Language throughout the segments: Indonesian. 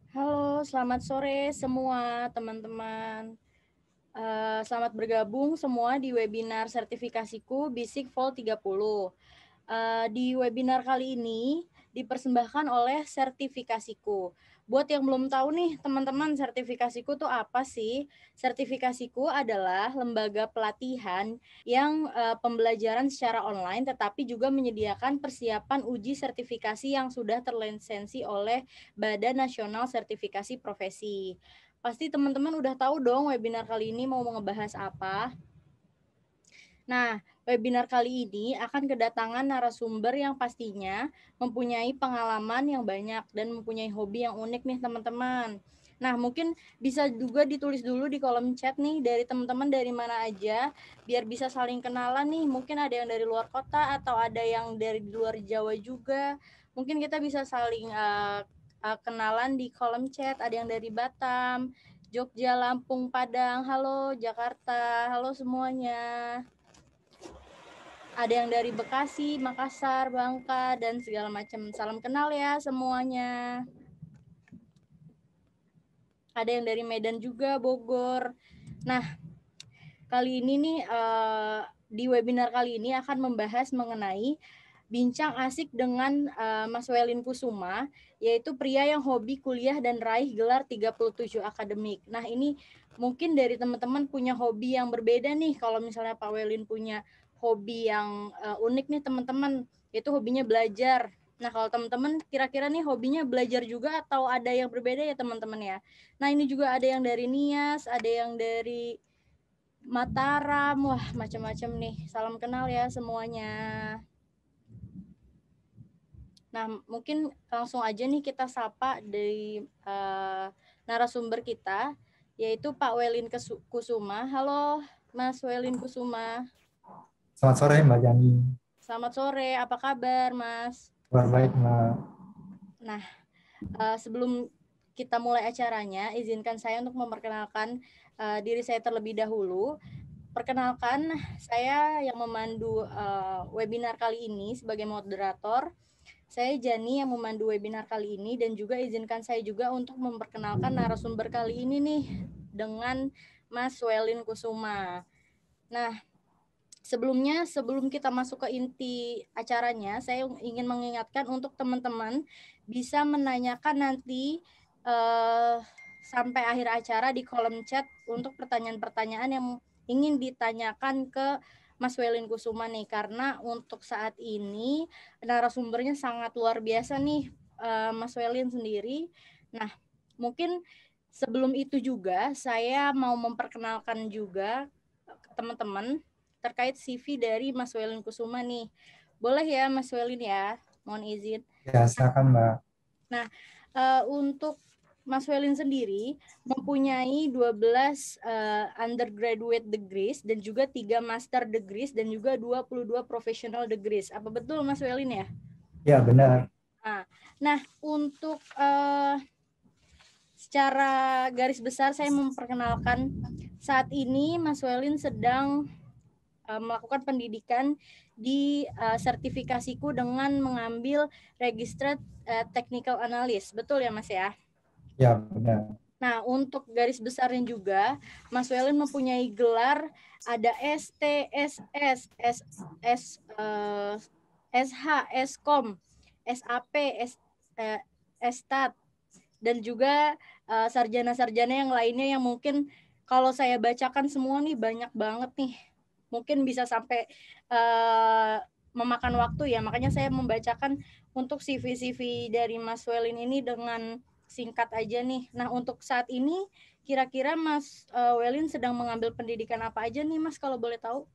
Halo, selamat sore semua teman-teman. Selamat bergabung semua di webinar sertifikasiku Basic Vol 30. Di webinar kali ini dipersembahkan oleh sertifikasiku. Buat yang belum tahu nih teman-teman, sertifikasiku tuh apa sih? Sertifikasiku adalah lembaga pelatihan yang pembelajaran secara online tetapi juga menyediakan persiapan uji sertifikasi yang sudah terlisensi oleh Badan Nasional Sertifikasi Profesi. Pasti teman-teman udah tahu dong webinar kali ini mau ngebahas apa. Nah, webinar kali ini akan kedatangan narasumber yang pastinya mempunyai pengalaman yang banyak dan mempunyai hobi yang unik nih teman-teman. Nah, mungkin bisa juga ditulis dulu di kolom chat nih dari teman-teman dari mana aja, biar bisa saling kenalan nih. Mungkin ada yang dari luar kota atau ada yang dari luar Jawa juga. Mungkin kita bisa saling kenalan di kolom chat. Ada yang dari Batam, Jogja, Lampung, Padang. Halo Jakarta, halo semuanya. Ada yang dari Bekasi, Makassar, Bangka, dan segala macam. Salam kenal ya semuanya. Ada yang dari Medan juga, Bogor. Nah, kali ini nih di webinar kali ini akan membahas mengenai bincang asik dengan Mas Welin Kusuma, yaitu pria yang hobi kuliah dan raih gelar 37 akademik. Nah, ini mungkin dari teman-teman punya hobi yang berbeda nih. Kalau misalnya Pak Welin punya hobi yang unik nih teman-teman, yaitu hobinya belajar. Nah, kalau teman-teman kira-kira nih hobinya belajar juga atau ada yang berbeda ya teman-teman ya. Nah, ini juga ada yang dari Nias, ada yang dari Mataram, wah macam-macam nih. Salam kenal ya semuanya. Nah, mungkin langsung aja nih kita sapa dari narasumber kita, yaitu Pak Welin Kusuma. Halo, Mas Welin Kusuma. Selamat sore Mbak Jani. Selamat sore, apa kabar, Mas? Kabar baik Mbak. Nah, sebelum kita mulai acaranya, izinkan saya untuk memperkenalkan diri saya terlebih dahulu. Perkenalkan, saya yang memandu webinar kali ini sebagai moderator. Saya Jani yang memandu webinar kali ini dan juga izinkan saya juga untuk memperkenalkan narasumber kali ini nih dengan Mas Welin Kusuma. Nah, sebelum kita masuk ke inti acaranya, saya ingin mengingatkan untuk teman-teman bisa menanyakan nanti sampai akhir acara di kolom chat untuk pertanyaan-pertanyaan yang ingin ditanyakan ke Mas Welin Kusuma nih, karena untuk saat ini narasumbernya sangat luar biasa nih, Mas Welin sendiri. Nah, mungkin sebelum itu juga saya mau memperkenalkan juga ke teman-teman terkait CV dari Mas Welin Kusuma nih. Boleh ya Mas Welin ya, mohon izin. Ya, silakan Mbak. Nah, untuk Mas Welin sendiri mempunyai 12 undergraduate degrees dan juga 3 master degrees dan juga 22 professional degrees. Apa betul Mas Welin ya? Ya, benar. Nah, untuk secara garis besar saya memperkenalkan saat ini Mas Welin sedang melakukan pendidikan di sertifikasiku dengan mengambil Registered Technical Analyst. Betul ya Mas ya? Ya, benar. Nah, untuk garis besarnya juga, Mas Welin mempunyai gelar ada ST, SS, SH, SCOM, SAP, STAT, dan juga sarjana-sarjana yang lainnya yang mungkin kalau saya bacakan semua nih banyak banget nih. Mungkin bisa sampai memakan waktu ya. Makanya saya membacakan untuk CV-CV dari Mas Welin ini dengan singkat aja nih. Nah, untuk saat ini kira-kira Mas Welin sedang mengambil pendidikan apa aja nih Mas kalau boleh tahu?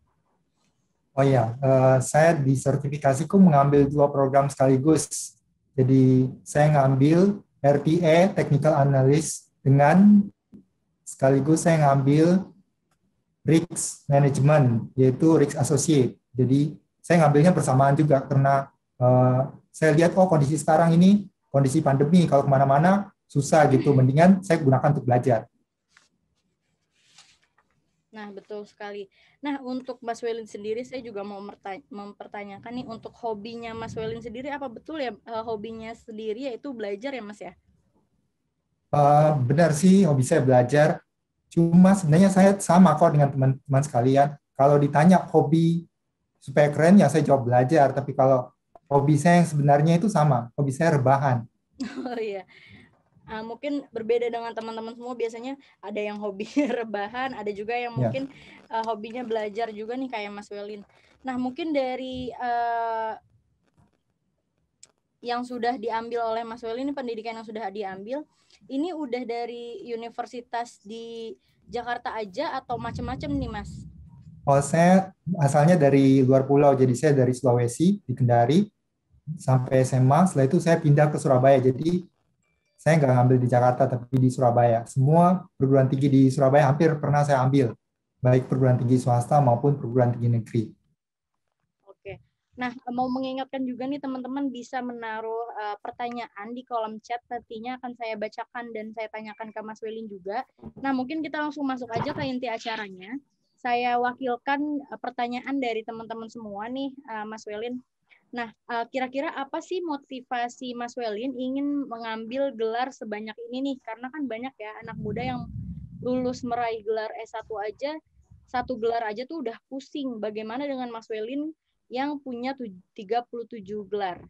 Oh ya, saya di sertifikasiku mengambil dua program sekaligus. Jadi, saya ngambil RTA, Technical Analyst, dengan sekaligus saya ngambil Risk Management, yaitu Risk Associate. Jadi, saya ngambilnya bersamaan juga karena saya lihat, oh kondisi sekarang ini, kondisi pandemi, kalau kemana-mana susah gitu, mendingan saya gunakan untuk belajar. Nah, betul sekali. Nah, untuk Mas Welin sendiri, saya juga mau mempertanyakan nih, untuk hobinya Mas Welin sendiri, apa betul ya hobinya sendiri yaitu belajar ya Mas ya? Benar sih, hobi saya belajar. Cuma sebenarnya saya sama kok dengan teman-teman sekalian. Kalau ditanya hobi supaya keren, ya saya jawab belajar. Tapi kalau hobi saya yang sebenarnya itu sama, hobi saya rebahan. Oh iya. Mungkin berbeda dengan teman-teman semua, biasanya ada yang hobi rebahan, ada juga yang Ya. mungkin hobinya belajar juga nih kayak Mas Welin. Nah, mungkin dari yang sudah diambil oleh Mas Welin, ini pendidikan yang sudah diambil, ini udah dari universitas di Jakarta aja atau macam-macam nih Mas? Oh, saya asalnya dari luar pulau, jadi saya dari Sulawesi, di Kendari, sampai SMA. Setelah itu saya pindah ke Surabaya. Jadi saya nggak ngambil di Jakarta, tapi di Surabaya. Semua perguruan tinggi di Surabaya hampir pernah saya ambil, baik perguruan tinggi swasta maupun perguruan tinggi negeri. Oke. Nah, mau mengingatkan juga nih teman-teman bisa menaruh pertanyaan di kolom chat, nantinya akan saya bacakan dan saya tanyakan ke Mas Welin juga. Nah, mungkin kita langsung masuk aja ke inti acaranya. Saya wakilkan pertanyaan dari teman-teman semua nih, Mas Welin. Nah, kira-kira apa sih motivasi Mas Welin ingin mengambil gelar sebanyak ini nih? Karena kan banyak ya anak muda yang lulus meraih gelar S1 aja, satu gelar aja tuh udah pusing. Bagaimana dengan Mas Welin yang punya 37 gelar?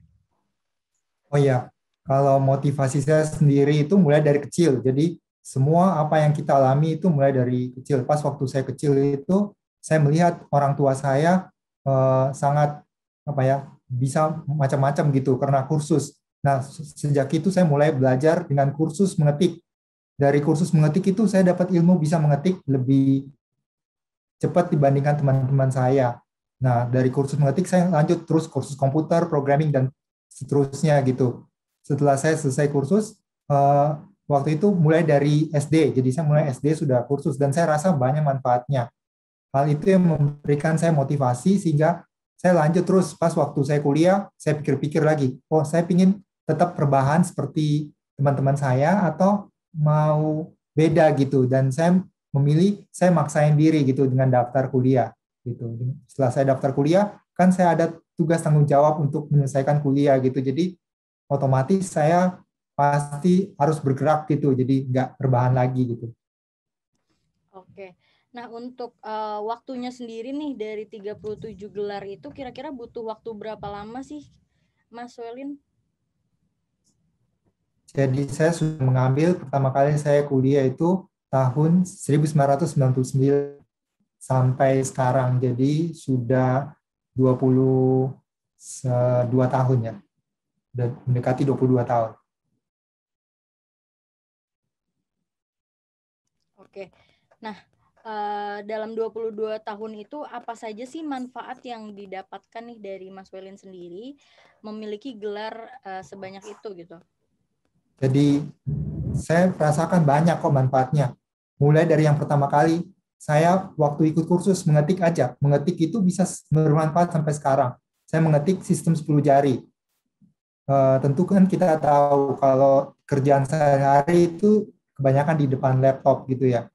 Oh ya, kalau motivasi saya sendiri itu mulai dari kecil. Jadi semua apa yang kita alami itu mulai dari kecil. Pas waktu saya kecil itu saya melihat orang tua saya sangat apa ya bisa macam-macam gitu karena kursus. Nah, sejak itu saya mulai belajar dengan kursus mengetik. Dari kursus mengetik itu saya dapat ilmu bisa mengetik lebih cepat dibandingkan teman-teman saya. Nah, dari kursus mengetik saya lanjut terus kursus komputer, programming, dan seterusnya gitu. Setelah saya selesai kursus, waktu itu mulai dari SD, jadi saya mulai SD sudah kursus, dan saya rasa banyak manfaatnya. Hal itu yang memberikan saya motivasi, sehingga saya lanjut terus pas waktu saya kuliah, saya pikir-pikir lagi, oh saya ingin tetap rebahan seperti teman-teman saya, atau mau beda gitu, dan saya memilih saya maksain diri gitu dengan daftar kuliah gitu. Setelah saya daftar kuliah, kan saya ada tugas tanggung jawab untuk menyelesaikan kuliah gitu. Jadi otomatis saya pasti harus bergerak gitu. Jadi nggak rebahan lagi gitu. Oke. Nah, untuk waktunya sendiri nih dari 37 gelar itu kira-kira butuh waktu berapa lama sih, Mas Welin? Jadi saya sudah mengambil pertama kali saya kuliah itu tahun 1999 sampai sekarang. Jadi sudah 22 tahun ya. Sudah mendekati 22 tahun. Oke. Nah, dalam 22 tahun itu apa saja sih manfaat yang didapatkan nih dari Mas Welin sendiri memiliki gelar sebanyak itu gitu? Jadi saya rasakan banyak kok manfaatnya. Mulai dari yang pertama kali, saya waktu ikut kursus mengetik aja. Mengetik itu bisa bermanfaat sampai sekarang. Saya mengetik sistem 10 jari. Tentu kan kita tahu kalau kerjaan sehari-hari itu kebanyakan di depan laptop gitu ya.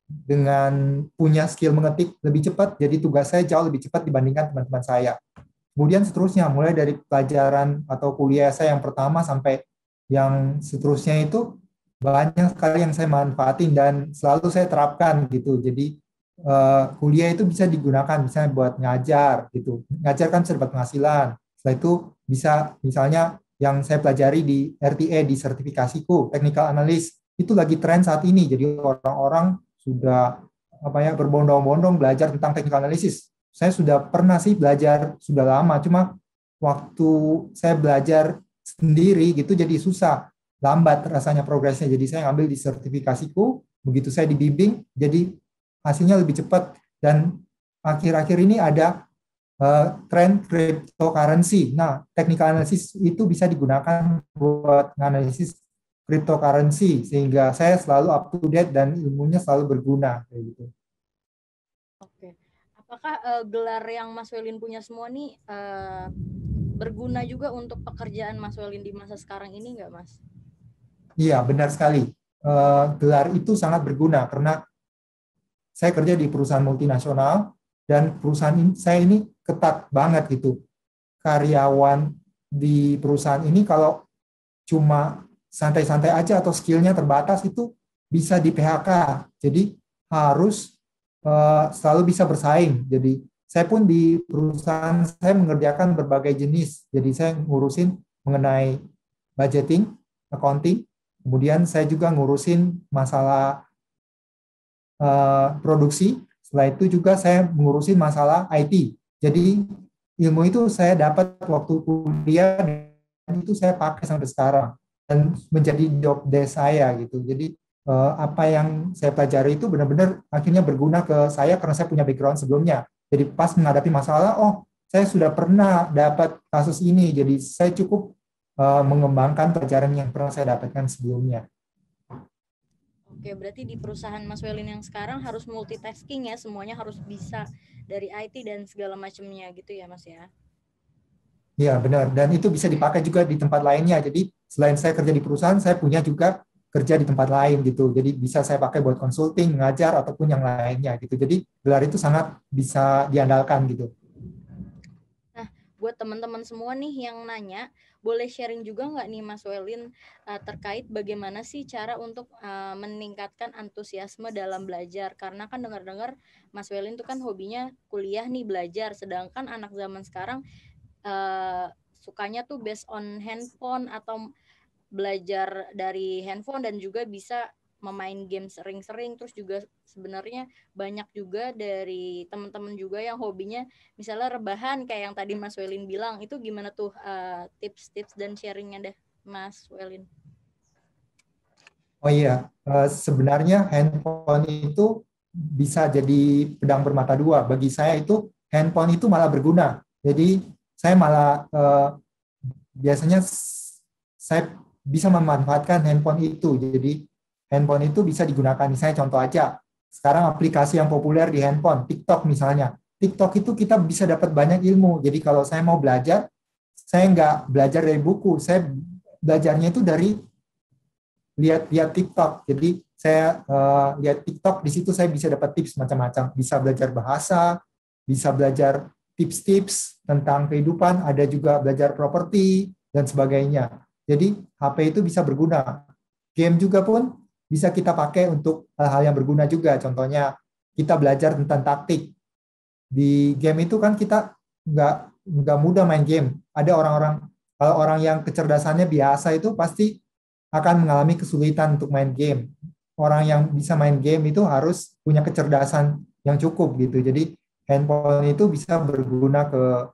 Dengan punya skill mengetik lebih cepat, jadi tugas saya jauh lebih cepat dibandingkan teman-teman saya. Kemudian seterusnya, mulai dari pelajaran atau kuliah saya yang pertama sampai yang seterusnya itu banyak sekali yang saya manfaatin dan selalu saya terapkan gitu. Jadi kuliah itu bisa digunakan misalnya buat ngajar gitu. Ngajar kan bisa dapat penghasilan. Setelah itu bisa misalnya yang saya pelajari di RTA di sertifikasiku, technical analyst, itu lagi tren saat ini. Jadi orang-orang sudah apa ya berbondong-bondong belajar tentang technical analysis. Saya sudah pernah sih belajar sudah lama, cuma waktu saya belajar sendiri gitu jadi susah, lambat rasanya progresnya. Jadi saya ngambil di sertifikasiku, begitu saya dibimbing, jadi hasilnya lebih cepat. Dan akhir-akhir ini ada tren cryptocurrency. Nah, technical analysis itu bisa digunakan buat analisis cryptocurrency, sehingga saya selalu up to date dan ilmunya selalu berguna kayak gitu. Oke. Apakah gelar yang Mas Welin punya semua nih berguna juga untuk pekerjaan Mas Welin di masa sekarang ini nggak, Mas? Iya, benar sekali. Gelar itu sangat berguna karena saya kerja di perusahaan multinasional dan perusahaan ini, saya ini ketat banget gitu. Karyawan di perusahaan ini kalau cuma santai-santai aja atau skillnya terbatas itu bisa di PHK. Jadi harus selalu bisa bersaing. Jadi saya pun di perusahaan saya mengerjakan berbagai jenis. Jadi saya ngurusin mengenai budgeting, accounting, kemudian saya juga ngurusin masalah produksi. Setelah itu juga saya mengurusin masalah IT. Jadi ilmu itu saya dapat waktu kuliah dan itu saya pakai sampai sekarang dan menjadi job desk saya gitu. Jadi apa yang saya pelajari itu benar-benar akhirnya berguna ke saya karena saya punya background sebelumnya. Jadi pas menghadapi masalah, oh saya sudah pernah dapat kasus ini, jadi saya cukup mengembangkan pelajaran yang pernah saya dapatkan sebelumnya. Oke, berarti di perusahaan Mas Welin yang sekarang harus multitasking ya, semuanya harus bisa dari IT dan segala macamnya gitu ya Mas ya? Iya benar, dan itu bisa dipakai juga di tempat lainnya. Jadi selain saya kerja di perusahaan, saya punya juga kerja di tempat lain gitu. Jadi bisa saya pakai buat consulting, mengajar, ataupun yang lainnya gitu. Jadi gelar itu sangat bisa diandalkan gitu. Nah, buat teman-teman semua nih yang nanya, boleh sharing juga nggak nih Mas Welin terkait bagaimana sih cara untuk meningkatkan antusiasme dalam belajar? Karena kan dengar-dengar Mas Welin tuh kan hobinya kuliah nih belajar, sedangkan anak zaman sekarang sukanya tuh based on handphone atau belajar dari handphone dan juga bisa memain game sering-sering. Terus juga sebenarnya banyak juga dari teman-teman juga yang hobinya misalnya rebahan kayak yang tadi Mas Welin bilang. Itu gimana tuh tips-tips dan sharingnya deh Mas Welin? Oh iya, sebenarnya handphone itu bisa jadi pedang bermata dua. Bagi saya itu handphone itu malah berguna. Jadi saya malah biasanya saya bisa memanfaatkan handphone itu. Jadi handphone itu bisa digunakan. Misalnya contoh aja, sekarang aplikasi yang populer di handphone, TikTok misalnya. TikTok itu kita bisa dapat banyak ilmu. Jadi kalau saya mau belajar, saya nggak belajar dari buku. Saya belajarnya itu dari lihat TikTok. Jadi saya lihat TikTok, di situ saya bisa dapat tips macam-macam. Bisa belajar bahasa, bisa belajar tips-tips tentang kehidupan, ada juga belajar properti, dan sebagainya. Jadi HP itu bisa berguna. Game juga pun bisa kita pakai untuk hal-hal yang berguna juga. Contohnya kita belajar tentang taktik. Di game itu kan kita nggak mudah main game. Ada orang-orang, kalau orang yang kecerdasannya biasa itu pasti akan mengalami kesulitan untuk main game. Orang yang bisa main game itu harus punya kecerdasan yang cukup gitu. Jadi handphone itu bisa berguna ke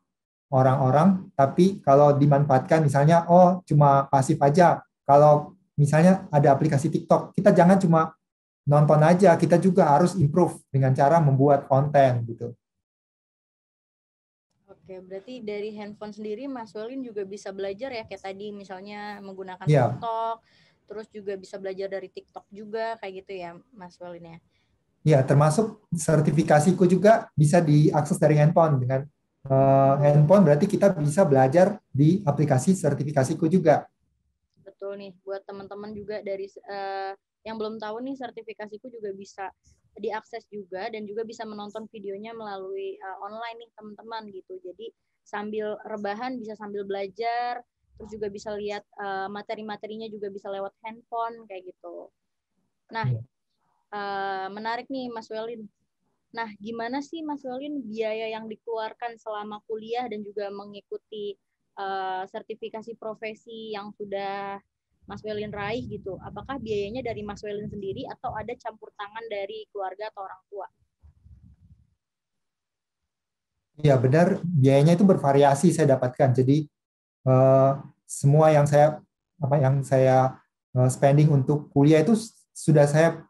orang-orang, tapi kalau dimanfaatkan misalnya, oh cuma pasif aja. Kalau misalnya ada aplikasi TikTok, kita jangan cuma nonton aja, kita juga harus improve dengan cara membuat konten gitu. Oke, berarti dari handphone sendiri Mas Welin juga bisa belajar ya kayak tadi misalnya menggunakan Ya, TikTok, terus juga bisa belajar dari TikTok juga kayak gitu ya Mas Welin ya. ya termasuk sertifikasiku juga bisa diakses dari handphone. Dengan handphone berarti kita bisa belajar di aplikasi sertifikasiku juga. Betul nih, buat teman-teman juga dari yang belum tahu nih sertifikasiku juga bisa diakses juga dan juga bisa menonton videonya melalui online nih teman-teman gitu. Jadi sambil rebahan bisa sambil belajar, terus juga bisa lihat materi-materinya juga bisa lewat handphone kayak gitu. Nah, Ya. menarik nih Mas Welin. Nah, gimana sih Mas Welin biaya yang dikeluarkan selama kuliah dan juga mengikuti sertifikasi profesi yang sudah Mas Welin raih gitu? Apakah biayanya dari Mas Welin sendiri atau ada campur tangan dari keluarga atau orang tua? Iya benar, biayanya itu bervariasi saya dapatkan. Jadi eh, semua yang saya spending untuk kuliah itu sudah saya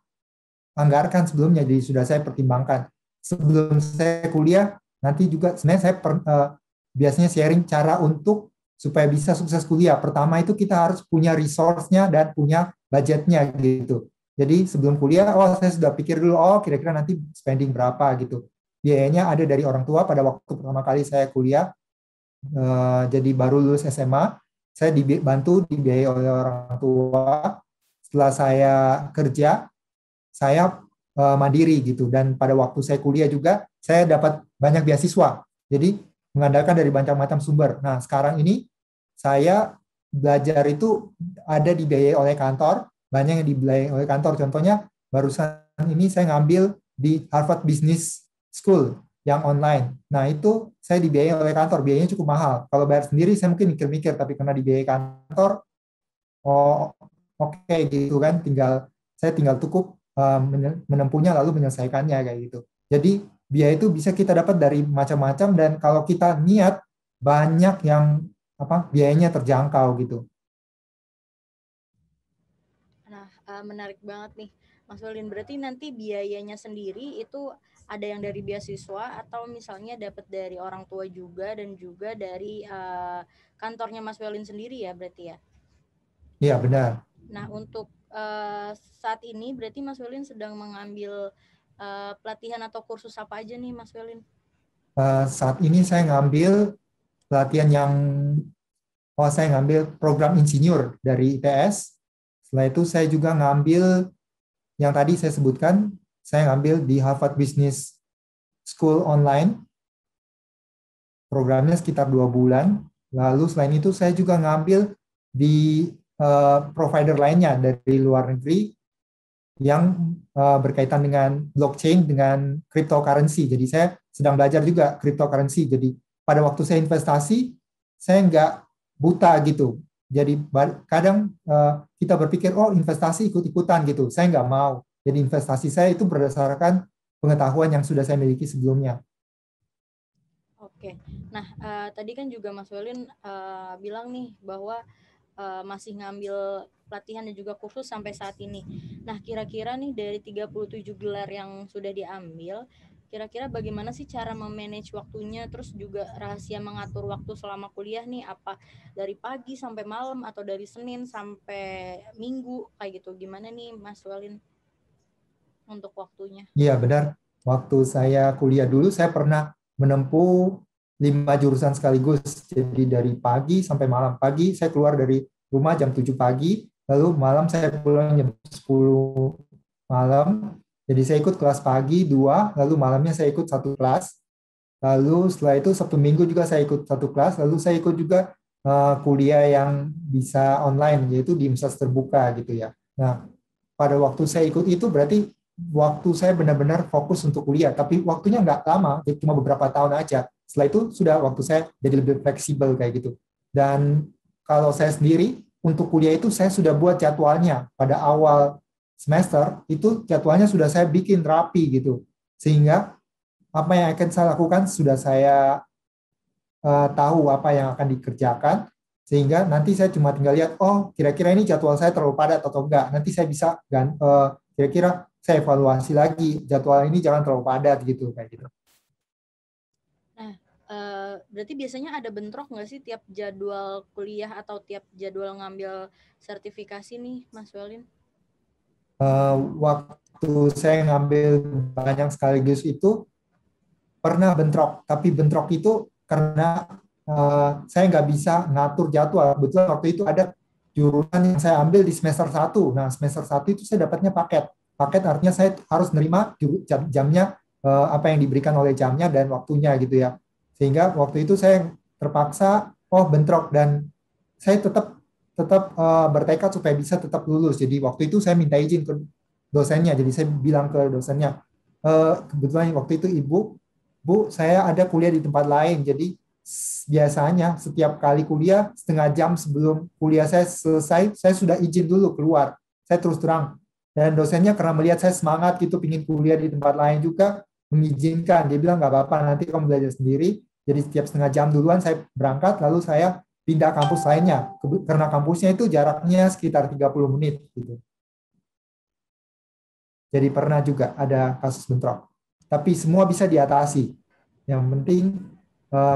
anggarkan sebelumnya, jadi sudah saya pertimbangkan. Sebelum saya kuliah, nanti juga sebenarnya saya biasanya sharing cara untuk supaya bisa sukses kuliah. Pertama itu kita harus punya resource-nya dan punya budgetnya gitu. Jadi sebelum kuliah, oh saya sudah pikir dulu, oh kira-kira nanti spending berapa gitu. Biayanya ada dari orang tua pada waktu pertama kali saya kuliah, jadi baru lulus SMA, saya dibantu dibiayai oleh orang tua. Setelah saya kerja, saya mandiri gitu, dan pada waktu saya kuliah juga saya dapat banyak beasiswa, jadi mengandalkan dari macam-macam sumber. Nah sekarang ini saya belajar itu ada dibiayai oleh kantor, banyak yang dibiayai oleh kantor. Contohnya barusan ini saya ngambil di Harvard Business School yang online. Nah, itu saya dibiayai oleh kantor, biayanya cukup mahal. Kalau bayar sendiri saya mungkin mikir-mikir, tapi karena dibiayai kantor, oh oke gitu kan, saya tinggal cukup menempuhnya lalu menyelesaikannya kayak gitu. Jadi biaya itu bisa kita dapat dari macam-macam, dan kalau kita niat banyak yang biayanya terjangkau gitu. Nah, menarik banget nih, Mas Welin. Berarti nanti biayanya sendiri itu ada yang dari beasiswa atau misalnya dapat dari orang tua juga dan juga dari kantornya Mas Welin sendiri ya berarti ya? Iya, benar. Nah, untuk saat ini berarti Mas Welin sedang mengambil pelatihan atau kursus apa aja nih Mas Welin? Saat ini saya ngambil pelatihan saya ngambil program insinyur dari ITS. Setelah itu saya juga ngambil yang tadi saya sebutkan, saya ngambil di Harvard Business School online. Programnya sekitar 2 bulan. Lalu selain itu saya juga ngambil di provider lainnya dari luar negeri yang berkaitan dengan blockchain, dengan cryptocurrency. Jadi saya sedang belajar juga cryptocurrency. Jadi pada waktu saya investasi, saya nggak buta gitu. Jadi kadang kita berpikir, oh investasi ikut-ikutan gitu. Saya nggak mau. Jadi investasi saya itu berdasarkan pengetahuan yang sudah saya miliki sebelumnya. Oke, nah tadi kan juga Mas Welin bilang nih bahwa masih ngambil pelatihan dan juga kursus sampai saat ini. Nah, kira-kira nih dari 37 gelar yang sudah diambil, kira-kira bagaimana sih cara memanage waktunya, terus juga rahasia mengatur waktu selama kuliah nih, apa dari pagi sampai malam atau dari Senin sampai Minggu kayak gitu. Gimana nih Mas Welin untuk waktunya? Iya, benar. Waktu saya kuliah dulu, saya pernah menempuh 5 jurusan sekaligus. Jadi dari pagi sampai malam. Pagi saya keluar dari rumah jam 7 pagi, lalu malam saya pulang jam 10 malam. Jadi saya ikut kelas pagi 2, lalu malamnya saya ikut satu kelas. Lalu setelah itu Sabtu Minggu juga saya ikut satu kelas, lalu saya ikut juga kuliah yang bisa online, yaitu di universitas terbuka gitu ya. Nah, pada waktu saya ikut itu berarti waktu saya benar-benar fokus untuk kuliah, tapi waktunya nggak lama, cuma beberapa tahun aja. Setelah itu sudah waktu saya jadi lebih fleksibel kayak gitu. Dan kalau saya sendiri, untuk kuliah itu saya sudah buat jadwalnya pada awal semester, itu jadwalnya sudah saya bikin rapi gitu. Sehingga apa yang akan saya lakukan sudah saya tahu apa yang akan dikerjakan, sehingga nanti saya cuma tinggal lihat, oh kira-kira ini jadwal saya terlalu padat atau enggak. Nanti saya bisa kira-kira saya evaluasi lagi, jadwal ini jangan terlalu padat gitu, kayak gitu. Nah, berarti biasanya ada bentrok nggak sih tiap jadwal kuliah atau tiap jadwal ngambil sertifikasi nih, Mas Welin? Waktu saya ngambil banyak sekaligus itu pernah bentrok, tapi bentrok itu karena saya nggak bisa ngatur jadwal. Betul waktu itu ada jurusan yang saya ambil di semester 1. Nah, semester 1 itu saya dapatnya paket. Paket artinya saya harus nerima jamnya, apa yang diberikan oleh jamnya dan waktunya gitu ya. Sehingga waktu itu saya terpaksa, bentrok, dan saya tetap tetap bertekad supaya bisa tetap lulus. Jadi waktu itu saya minta izin ke dosennya. Jadi saya bilang ke dosennya, kebetulan waktu itu ibu, Bu, saya ada kuliah di tempat lain. Jadi biasanya setiap kali kuliah, setengah jam sebelum kuliah saya selesai, saya sudah izin dulu keluar. Saya terus terang. Dan dosennya karena melihat saya semangat gitu, pingin kuliah di tempat lain juga, mengizinkan. Dia bilang, nggak apa-apa, nanti kamu belajar sendiri. Jadi setiap setengah jam duluan saya berangkat, lalu saya pindah kampus lainnya. Karena kampusnya itu jaraknya sekitar 30 menit. Gitu. Jadi pernah juga ada kasus bentrok. Tapi semua bisa diatasi. Yang penting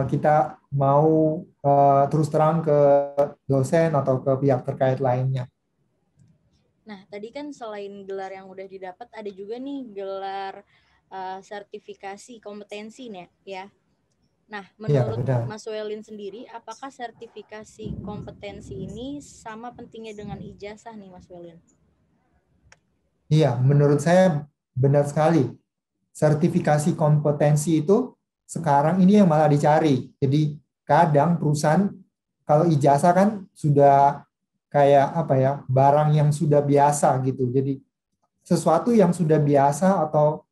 kita mau terus terang ke dosen atau ke pihak terkait lainnya. Nah, tadi kan selain gelar yang udah didapat, ada juga nih gelar sertifikasi kompetensi nih, ya. Nah, Iya, menurut benar. Mas Welin sendiri, apakah sertifikasi kompetensi ini sama pentingnya dengan ijazah nih, Mas Welin? Iya, menurut saya benar sekali. Sertifikasi kompetensi itu sekarang ini yang malah dicari. Jadi kadang perusahaan kalau ijazah kan sudah kayak apa ya, barang yang sudah biasa gitu. Jadi sesuatu yang sudah biasa atau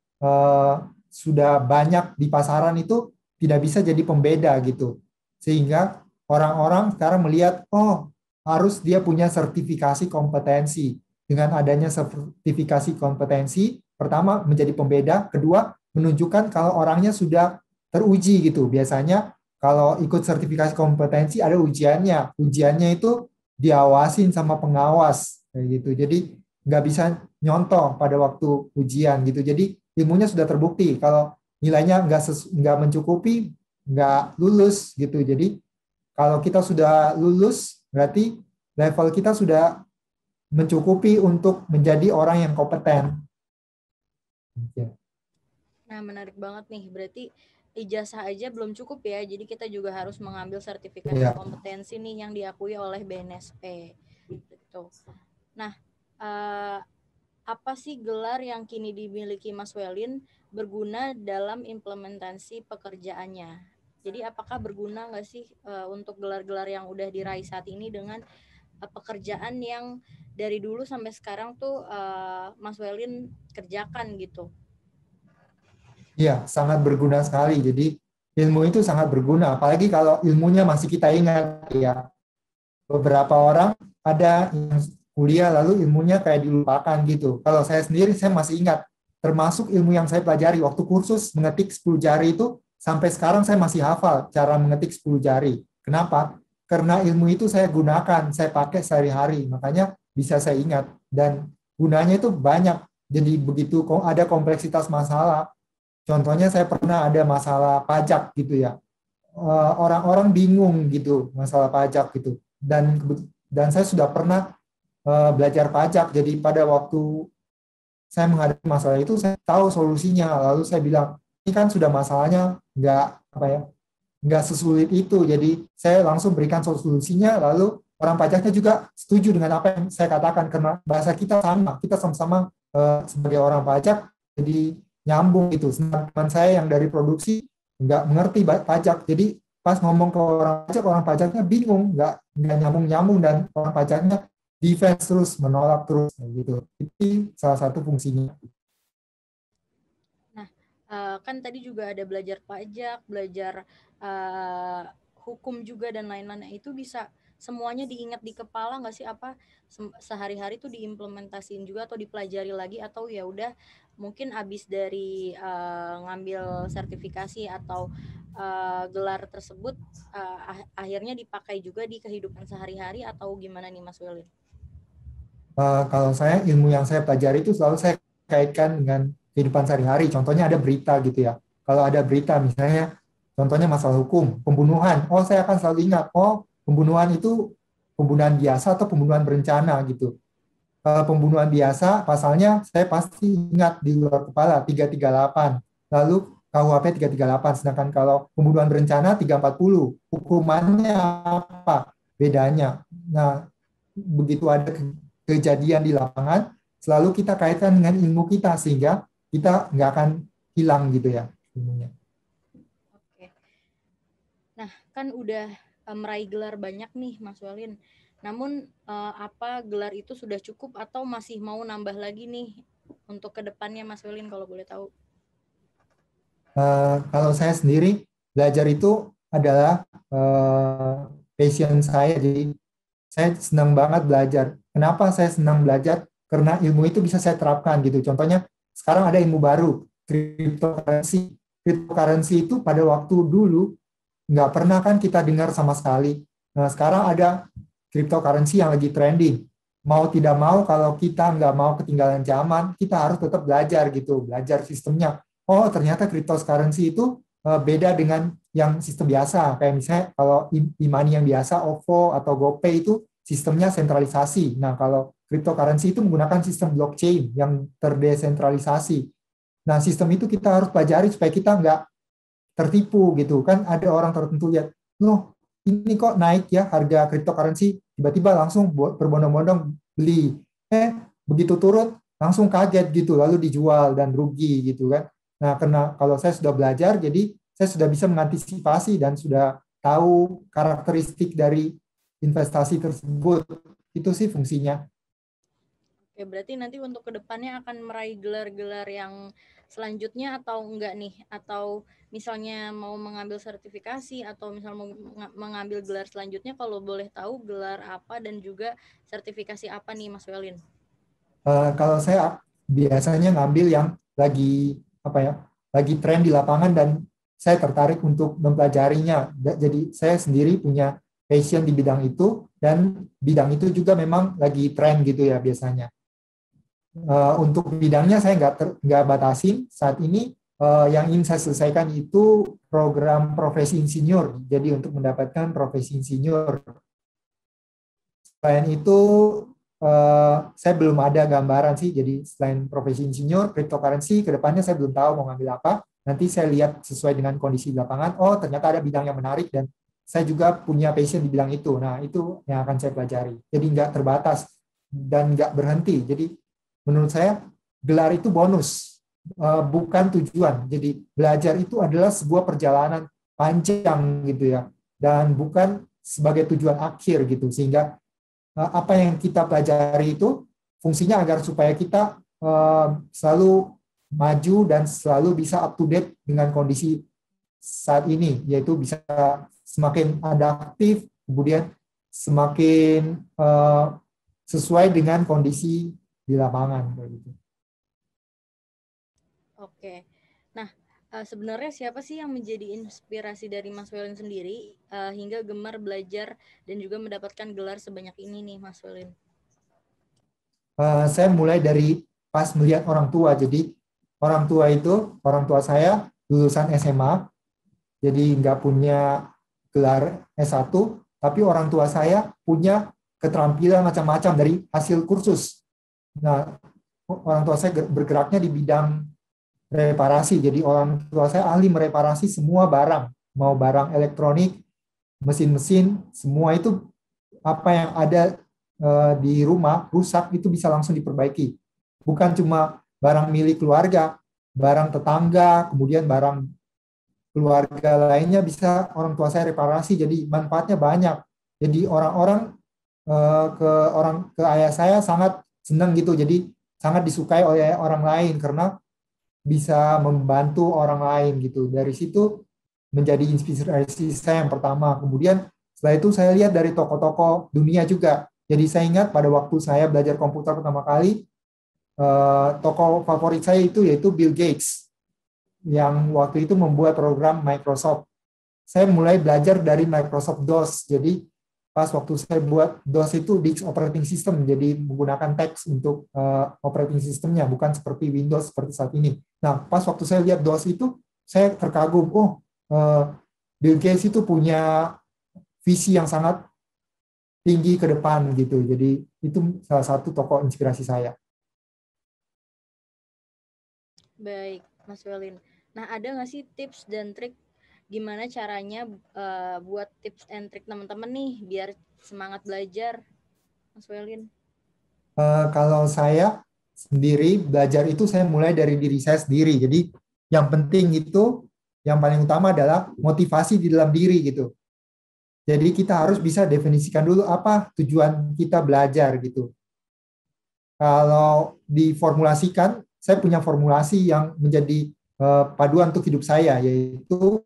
sudah banyak di pasaran itu tidak bisa jadi pembeda gitu. Sehingga orang-orang sekarang melihat, oh harus dia punya sertifikasi kompetensi. Dengan adanya sertifikasi kompetensi, pertama menjadi pembeda, kedua menunjukkan kalau orangnya sudah teruji gitu. Biasanya kalau ikut sertifikasi kompetensi ada ujiannya. Ujiannya itu diawasin sama pengawas kayak gitu. Jadi nggak bisa nyontoh pada waktu ujian gitu. Jadi ilmunya sudah terbukti. Kalau nilainya nggak mencukupi, nggak lulus gitu. Jadi kalau kita sudah lulus, berarti level kita sudah mencukupi untuk menjadi orang yang kompeten. Nah, menarik banget nih. Berarti ijazah aja belum cukup ya. Jadi kita juga harus mengambil sertifikasi kompetensi nih yang diakui oleh BNSP. Gitu. Nah, apa sih gelar yang kini dimiliki Mas Welin berguna dalam implementasi pekerjaannya? Jadi apakah berguna nggak sih untuk gelar-gelar yang udah diraih saat ini dengan pekerjaan yang dari dulu sampai sekarang tuh Mas Welin kerjakan gitu? Iya, sangat berguna sekali. Jadi ilmu itu sangat berguna, apalagi kalau ilmunya masih kita ingat ya. Beberapa orang ada yang kuliah lalu ilmunya kayak dilupakan gitu. Kalau saya sendiri, saya masih ingat, termasuk ilmu yang saya pelajari waktu kursus mengetik 10 jari itu, sampai sekarang saya masih hafal cara mengetik 10 jari. Kenapa? Karena ilmu itu saya gunakan, saya pakai sehari-hari, makanya bisa saya ingat. Dan gunanya itu banyak, jadi begitu ada kompleksitas masalah. Contohnya saya pernah ada masalah pajak gitu ya. Orang-orang bingung gitu masalah pajak gitu. Dan saya sudah pernah belajar pajak. Jadi pada waktu saya menghadapi masalah itu, saya tahu solusinya. Lalu saya bilang, ini kan sudah masalahnya nggak sesulit itu. Jadi saya langsung berikan solusinya. Lalu orang pajaknya juga setuju dengan apa yang saya katakan karena bahasa kita sama. Kita sama-sama sebagai orang pajak. Jadi nyambung itu. Teman saya yang dari produksi nggak mengerti pajak, jadi pas ngomong ke orang pajaknya bingung, nggak nyambung dan orang pajaknya defense terus, menolak terus gitu. Itu salah satu fungsinya. Nah, kan tadi juga ada belajar pajak, belajar hukum juga dan lain-lain. Itu bisa semuanya diingat di kepala nggak sih, apa sehari-hari tuh diimplementasiin juga atau dipelajari lagi, atau ya udah mungkin abis dari ngambil sertifikasi atau gelar tersebut akhirnya dipakai juga di kehidupan sehari-hari, atau gimana nih Mas Welin? Kalau saya, ilmu yang saya pelajari itu selalu saya kaitkan dengan kehidupan sehari-hari. Contohnya ada berita gitu ya. Kalau ada berita misalnya, contohnya masalah hukum, pembunuhan. Oh, saya akan selalu ingat, oh pembunuhan itu pembunuhan biasa atau pembunuhan berencana gitu. Pembunuhan biasa, pasalnya saya pasti ingat di luar kepala, 338. Lalu KUHP 338, sedangkan kalau pembunuhan berencana 340. Hukumannya apa? Bedanya. Nah, begitu ada kejadian di lapangan, selalu kita kaitkan dengan ilmu kita, sehingga kita nggak akan hilang gitu ya ilmunya. Oke. Nah, kan udah meraih gelar banyak nih Mas Welin. Namun apa gelar itu sudah cukup atau masih mau nambah lagi nih untuk kedepannya Mas Welin kalau boleh tahu? Kalau saya sendiri, belajar itu adalah passion saya. Jadi saya senang banget belajar. Kenapa saya senang belajar? Karena ilmu itu bisa saya terapkan gitu. Contohnya sekarang ada ilmu baru, cryptocurrency. Cryptocurrency itu pada waktu dulu nggak pernah kan kita dengar sama sekali. Nah, sekarang ada cryptocurrency yang lagi trending. Mau tidak mau, kalau kita nggak mau ketinggalan zaman, kita harus tetap belajar gitu, belajar sistemnya. Oh, ternyata cryptocurrency itu beda dengan yang sistem biasa. Kayak misalnya kalau e-money yang biasa, OVO atau GoPay itu sistemnya sentralisasi. Nah, kalau cryptocurrency itu menggunakan sistem blockchain yang terdesentralisasi. Nah, sistem itu kita harus pelajari supaya kita nggak tertipu gitu. Kan ada orang tertentu lihat, loh ini kok naik ya harga cryptocurrency, tiba-tiba langsung berbondong-bondong beli. Begitu turun, langsung kaget gitu, lalu dijual dan rugi gitu kan. Nah, karena kalau saya sudah belajar, jadi saya sudah bisa mengantisipasi dan sudah tahu karakteristik dari investasi tersebut. Itu sih fungsinya. Oke, berarti nanti untuk kedepannya akan meraih gelar-gelar yang selanjutnya atau enggak nih? Atau misalnya mau mengambil sertifikasi atau misal mau mengambil gelar selanjutnya, kalau boleh tahu gelar apa dan juga sertifikasi apa nih Mas Welin? Kalau saya biasanya ngambil yang lagi apa ya, lagi tren di lapangan dan saya tertarik untuk mempelajarinya. Jadi saya sendiri punya passion di bidang itu dan bidang itu juga memang lagi tren gitu ya biasanya. Untuk bidangnya saya nggak batasin saat ini. Yang ingin saya selesaikan itu program profesi insinyur. Jadi untuk mendapatkan profesi insinyur. Selain itu, saya belum ada gambaran sih. Jadi selain profesi insinyur, cryptocurrency, ke depannya saya belum tahu mau ngambil apa. Nanti saya lihat sesuai dengan kondisi di lapangan. Oh, ternyata ada bidang yang menarik dan saya juga punya passion di bidang itu. Nah, itu yang akan saya pelajari. Jadi nggak terbatas dan nggak berhenti. Jadi menurut saya gelar itu bonus, bukan tujuan. Jadi belajar itu adalah sebuah perjalanan panjang gitu ya, dan bukan sebagai tujuan akhir gitu. Sehingga apa yang kita pelajari itu fungsinya agar supaya kita selalu maju dan selalu bisa up to date dengan kondisi saat ini, yaitu bisa semakin adaptif, kemudian semakin sesuai dengan kondisi di lapangan kayak gitu. Oke. Nah, sebenarnya siapa sih yang menjadi inspirasi dari Mas Welin sendiri hingga gemar belajar dan juga mendapatkan gelar sebanyak ini nih Mas Welin? Saya mulai dari pas melihat orang tua. Jadi orang tua saya lulusan SMA, jadi nggak punya gelar S1, tapi orang tua saya punya keterampilan macam-macam dari hasil kursus. Nah, orang tua saya bergeraknya di bidang reparasi. Jadi orang tua saya ahli mereparasi semua barang, mau barang elektronik, mesin-mesin, semua itu apa yang ada di rumah rusak itu bisa langsung diperbaiki. Bukan cuma barang milik keluarga, barang tetangga, kemudian barang keluarga lainnya bisa orang tua saya reparasi. Jadi manfaatnya banyak. Jadi orang-orang ke ayah saya sangat senang gitu. Jadi sangat disukai oleh orang lain karena bisa membantu orang lain gitu. Dari situ menjadi inspirasi saya yang pertama. Kemudian setelah itu saya lihat dari tokoh-tokoh dunia juga. Jadi saya ingat pada waktu saya belajar komputer pertama kali, tokoh favorit saya itu yaitu Bill Gates yang waktu itu membuat program Microsoft. Saya mulai belajar dari Microsoft DOS. Jadi pas waktu saya buat DOS itu Disk Operating System, jadi menggunakan teks untuk operating systemnya, bukan seperti Windows seperti saat ini. Nah, pas waktu saya lihat DOS itu, saya terkagum, oh, Bill Gates itu punya visi yang sangat tinggi ke depan gitu. Jadi itu salah satu tokoh inspirasi saya. Baik, Mas Welin. Nah, ada nggak sih tips dan trik gimana caranya buat tips and trik teman-teman nih biar semangat belajar, Mas Welin? Kalau saya sendiri belajar itu saya mulai dari diri saya sendiri. Jadi yang penting itu yang paling utama adalah motivasi di dalam diri gitu. Jadi kita harus bisa definisikan dulu apa tujuan kita belajar gitu. Kalau diformulasikan, saya punya formulasi yang menjadi paduan untuk hidup saya, yaitu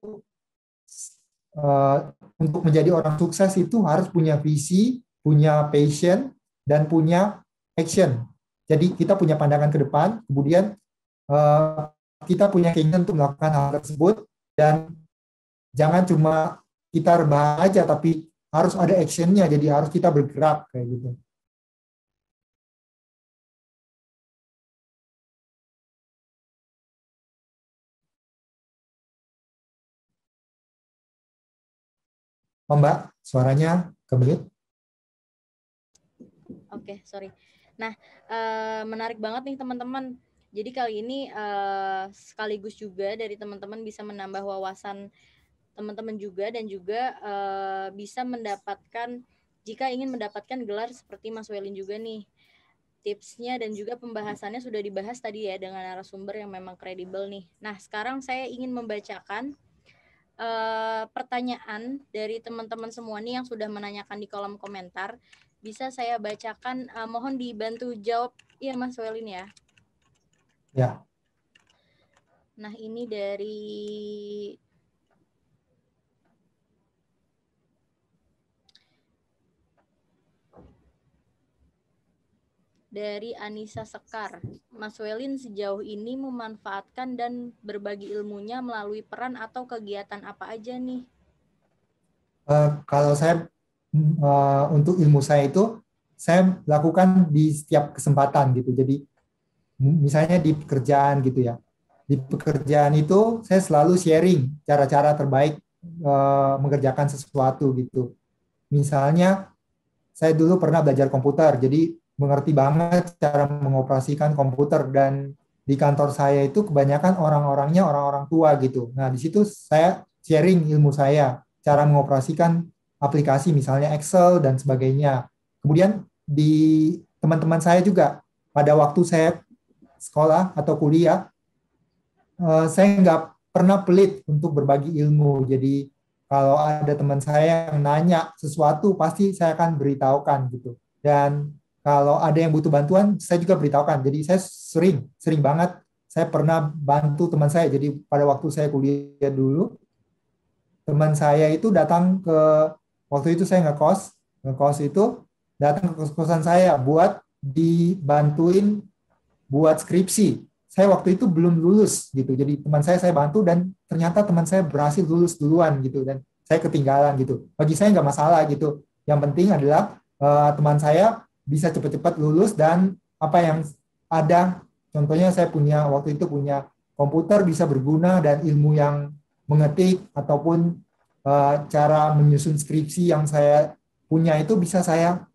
untuk menjadi orang sukses itu harus punya visi, punya passion, dan punya action. Jadi kita punya pandangan ke depan, kemudian kita punya keinginan untuk melakukan hal tersebut, dan jangan cuma kita rebahan aja, tapi harus ada actionnya, jadi harus kita bergerak kayak gitu. Oh, Mbak, suaranya kebelit. Oke, sorry. Nah, menarik banget nih teman-teman. Jadi kali ini sekaligus juga dari teman-teman bisa menambah wawasan teman-teman juga dan juga bisa mendapatkan jika ingin mendapatkan gelar seperti Mas Welin juga nih. Tipsnya dan juga pembahasannya sudah dibahas tadi ya dengan narasumber yang memang kredibel nih. Nah, sekarang saya ingin membacakan pertanyaan dari teman-teman semua nih yang sudah menanyakan di kolom komentar. Bisa saya bacakan, mohon dibantu jawab. Iya Mas Welin ya. Ya. Nah ini dari Anissa Sekar. Mas Welin sejauh ini memanfaatkan dan berbagi ilmunya melalui peran atau kegiatan apa aja nih? Kalau saya untuk ilmu saya itu saya lakukan di setiap kesempatan gitu. Jadi misalnya di pekerjaan gitu ya. Di pekerjaan itu saya selalu sharing cara-cara terbaik mengerjakan sesuatu gitu. Misalnya saya dulu pernah belajar komputer, jadi mengerti banget cara mengoperasikan komputer dan di kantor saya itu kebanyakan orang-orangnya orang-orang tua gitu. Nah, di situ saya sharing ilmu saya, cara mengoperasikan aplikasi misalnya Excel dan sebagainya. Kemudian di teman-teman saya juga pada waktu saya sekolah atau kuliah, saya nggak pernah pelit untuk berbagi ilmu. Jadi kalau ada teman saya yang nanya sesuatu, pasti saya akan beritahukan gitu. Dan kalau ada yang butuh bantuan, saya juga beritahukan. Jadi saya sering banget. Saya pernah bantu teman saya. Jadi pada waktu saya kuliah dulu, teman saya itu datang ke waktu itu saya ngekos itu datang ke kos-kosan saya buat dibantuin buat skripsi. Saya waktu itu belum lulus gitu. Jadi teman saya bantu dan ternyata teman saya berhasil lulus duluan gitu dan saya ketinggalan gitu. Bagi saya nggak masalah gitu. Yang penting adalah teman saya bisa cepat-cepat lulus dan apa yang ada. Contohnya saya punya waktu itu punya komputer bisa berguna dan ilmu yang mengetik ataupun cara menyusun skripsi yang saya punya itu bisa saya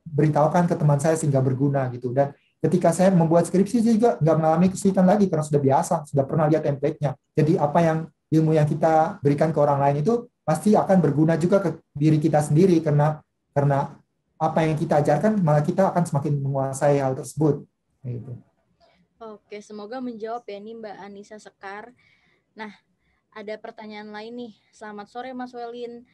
beritahukan ke teman saya sehingga berguna gitu. Dan ketika saya membuat skripsi saya juga nggak mengalami kesulitan lagi karena sudah biasa, sudah pernah lihat template-nya. Jadi apa yang ilmu yang kita berikan ke orang lain itu pasti akan berguna juga ke diri kita sendiri karena apa yang kita ajarkan malah kita akan semakin menguasai hal tersebut. Gitu. Oke, semoga menjawab ya nih Mbak Anissa Sekar. Nah, ada pertanyaan lain nih. Selamat sore Mas Welin.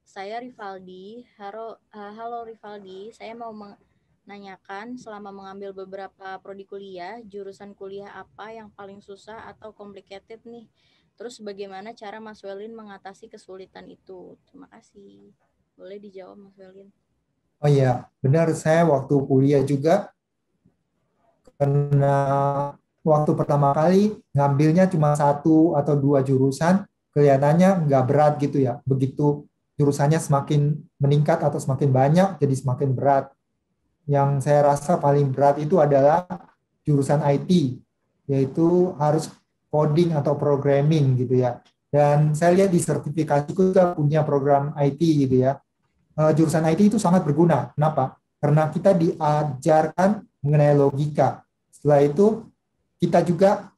Saya Rivaldi. Halo Rivaldi, saya mau menanyakan selama mengambil beberapa prodi kuliah, jurusan kuliah apa yang paling susah atau complicated nih? Terus bagaimana cara Mas Welin mengatasi kesulitan itu? Terima kasih. Boleh dijawab Mas Welin. Oh iya, benar saya waktu kuliah juga karena waktu pertama kali ngambilnya cuma satu atau dua jurusan, kelihatannya nggak berat gitu ya. Begitu jurusannya semakin meningkat atau semakin banyak, jadi semakin berat. Yang saya rasa paling berat itu adalah jurusan IT, yaitu harus coding atau programming gitu ya. Dan saya lihat di sertifikasiku juga punya program IT gitu ya. Jurusan IT itu sangat berguna. Kenapa? Karena kita diajarkan mengenai logika. Setelah itu kita juga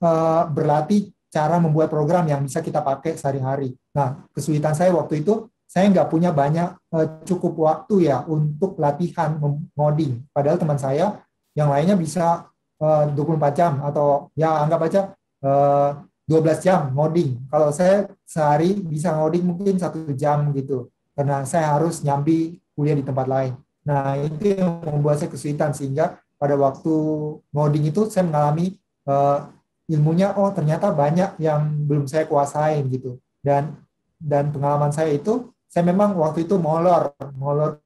berlatih cara membuat program yang bisa kita pakai sehari-hari. Nah, kesulitan saya waktu itu saya nggak punya banyak cukup waktu ya untuk latihan ngoding. Padahal teman saya yang lainnya bisa 24 jam atau ya anggap aja 12 jam ngoding. Kalau saya sehari bisa ngoding mungkin 1 jam gitu. Karena saya harus nyambi kuliah di tempat lain. Nah, itu yang membuat saya kesulitan sehingga pada waktu ngoding itu saya mengalami ilmunya ternyata banyak yang belum saya kuasain gitu. Dan pengalaman saya itu saya memang waktu itu molor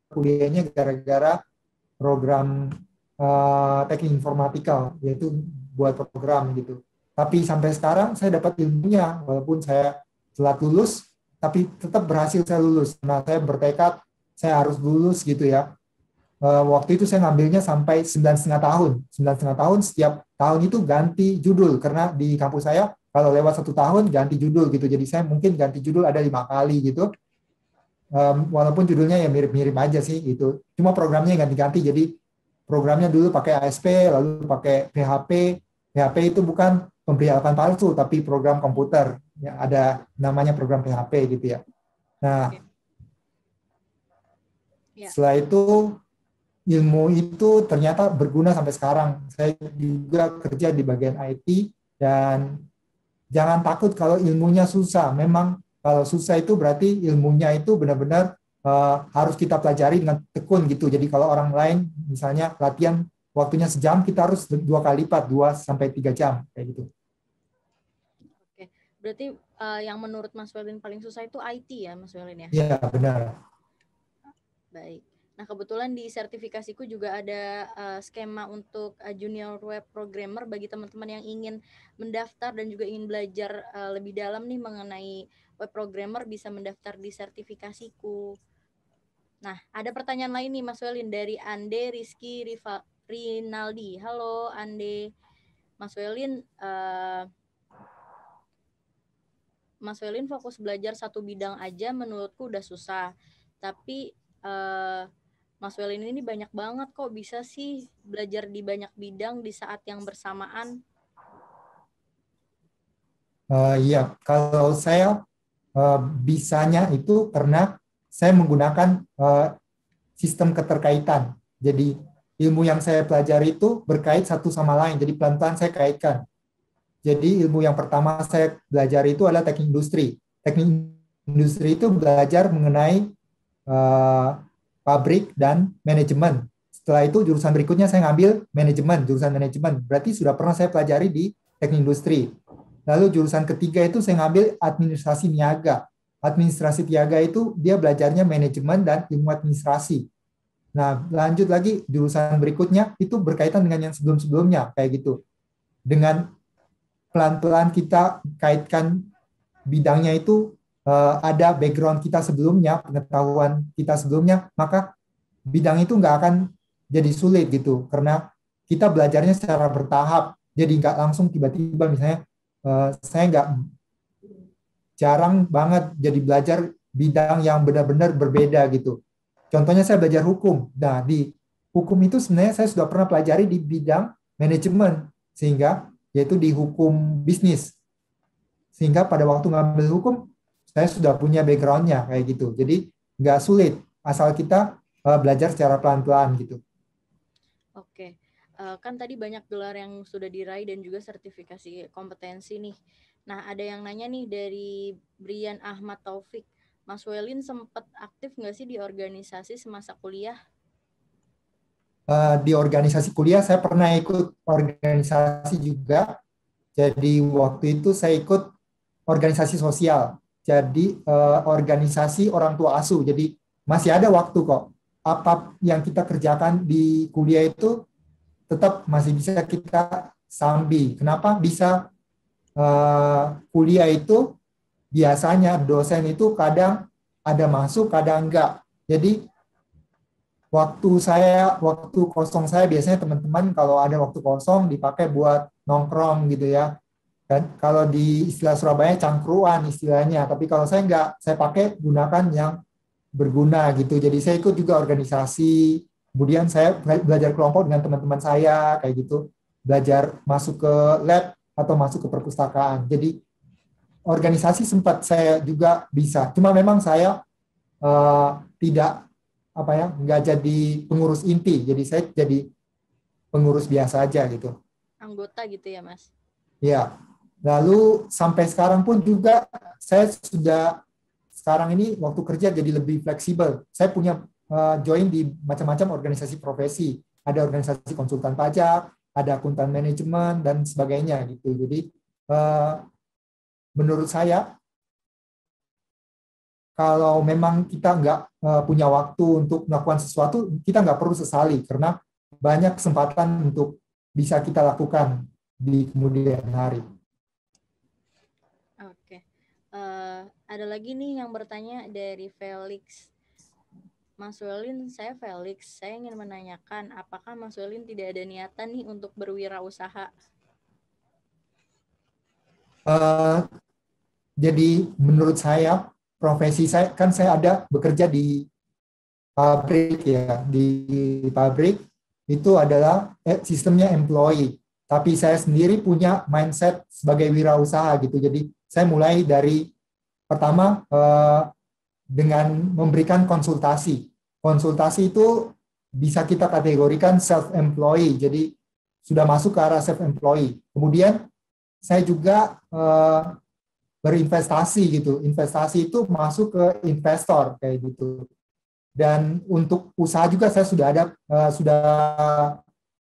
kuliahnya gara-gara program teknik informatika yaitu buat program gitu. Tapi sampai sekarang saya dapat ilmunya walaupun saya telat lulus tapi tetap berhasil saya lulus. Nah, saya bertekad saya harus lulus gitu ya. Waktu itu saya ngambilnya sampai 9,5 tahun. 9,5 tahun setiap tahun itu ganti judul karena di kampus saya kalau lewat 1 tahun ganti judul gitu. Jadi saya mungkin ganti judul ada 5 kali gitu. Walaupun judulnya ya mirip-mirip aja sih gitu. Cuma programnya ganti-ganti. Jadi programnya dulu pakai ASP, lalu pakai PHP. PHP itu bukan pemberi-alapan palsu, tapi program komputer. Ya, ada namanya program PHP gitu ya. Nah, setelah itu ilmu itu ternyata berguna sampai sekarang. Saya juga kerja di bagian IT dan jangan takut kalau ilmunya susah. Memang kalau susah itu berarti ilmunya itu benar-benar harus kita pelajari dengan tekun gitu. Jadi kalau orang lain misalnya latihan waktunya sejam, kita harus 2 kali lipat, 2 sampai 3 jam kayak gitu. Oke, berarti yang menurut Mas Welin paling susah itu IT ya, Mas Welin ya? Iya, benar. Baik. Nah, kebetulan di sertifikasiku juga ada skema untuk junior web programmer bagi teman-teman yang ingin mendaftar dan juga ingin belajar lebih dalam nih mengenai web programmer, bisa mendaftar di sertifikasiku. Nah, ada pertanyaan lain nih Mas Welin dari Ande Rizky Rinaldi. Halo Ande. Mas Welin, Mas Welin fokus belajar satu bidang aja menurutku udah susah. Tapi Mas Welin ini banyak banget kok bisa sih belajar di banyak bidang di saat yang bersamaan. Iya, kalau saya bisanya itu karena saya menggunakan sistem keterkaitan. Jadi ilmu yang saya pelajari itu berkait satu sama lain. Jadi pelan-pelan saya kaitkan. Jadi ilmu yang pertama saya belajar itu adalah teknik industri. Teknik industri itu belajar mengenai pabrik dan manajemen. Setelah itu jurusan berikutnya saya ngambil manajemen, jurusan manajemen. Berarti sudah pernah saya pelajari di teknik industri. Lalu jurusan ketiga itu saya ngambil administrasi niaga. Administrasi niaga itu dia belajarnya manajemen dan ilmu administrasi. Nah, lanjut lagi jurusan berikutnya itu berkaitan dengan yang sebelum-sebelumnya kayak gitu. Dengan pelan-pelan kita kaitkan bidangnya itu ada background kita sebelumnya, pengetahuan kita sebelumnya, maka bidang itu nggak akan jadi sulit gitu, karena kita belajarnya secara bertahap, jadi nggak langsung tiba-tiba misalnya saya nggak jarang banget jadi belajar bidang yang benar-benar berbeda gitu. Contohnya saya belajar hukum. Nah, di hukum itu sebenarnya saya sudah pernah pelajari di bidang manajemen, sehingga yaitu di hukum bisnis. Sehingga pada waktu ngambil hukum, saya sudah punya background-nya kayak gitu. Jadi nggak sulit, asal kita belajar secara pelan-pelan gitu. Oke, kan tadi banyak gelar yang sudah diraih dan juga sertifikasi kompetensi nih. Nah, ada yang nanya nih dari Brian Ahmad Taufik. Mas Welin sempat aktif nggak sih di organisasi semasa kuliah? Di organisasi kuliah saya pernah ikut organisasi juga. Jadi waktu itu saya ikut organisasi sosial. Jadi organisasi orang tua asuh. Jadi masih ada waktu kok. Apa yang kita kerjakan di kuliah itu tetap masih bisa kita sambi. Kenapa bisa kuliah itu biasanya dosen itu kadang ada masuk, kadang enggak. Jadi waktu kosong saya biasanya teman-teman kalau ada waktu kosong dipakai buat nongkrong gitu ya. Dan kalau di istilah Surabaya cangkruan istilahnya, tapi kalau saya enggak, saya pakai gunakan yang berguna gitu. Jadi saya ikut juga organisasi, kemudian saya belajar kelompok dengan teman-teman saya kayak gitu, belajar masuk ke lab atau masuk ke perpustakaan. Jadi organisasi sempat saya juga bisa, cuma memang saya tidak apa ya, nggak jadi pengurus inti, jadi saya jadi pengurus biasa aja gitu. Anggota gitu ya, Mas? Ya, lalu sampai sekarang pun juga saya sudah sekarang ini waktu kerja jadi lebih fleksibel. Saya punya join di macam-macam organisasi profesi. Ada organisasi konsultan pajak, ada akuntan manajemen dan sebagainya gitu. Jadi menurut saya kalau memang kita nggak punya waktu untuk melakukan sesuatu, kita nggak perlu sesali karena banyak kesempatan untuk bisa kita lakukan di kemudian hari. Oke. Ada lagi nih yang bertanya dari Felix. Mas Welin, saya Felix. Saya ingin menanyakan, apakah Mas Welin tidak ada niatan nih untuk berwirausaha? Jadi menurut saya profesi saya kan saya ada bekerja di pabrik ya, di pabrik itu adalah sistemnya employee, tapi saya sendiri punya mindset sebagai wirausaha gitu. Jadi saya mulai dari pertama dengan memberikan konsultasi. Konsultasi itu bisa kita kategorikan self employee, jadi sudah masuk ke arah self employee. Kemudian saya juga berinvestasi gitu. Investasi itu masuk ke investor kayak gitu. Dan untuk usaha juga saya sudah ada sudah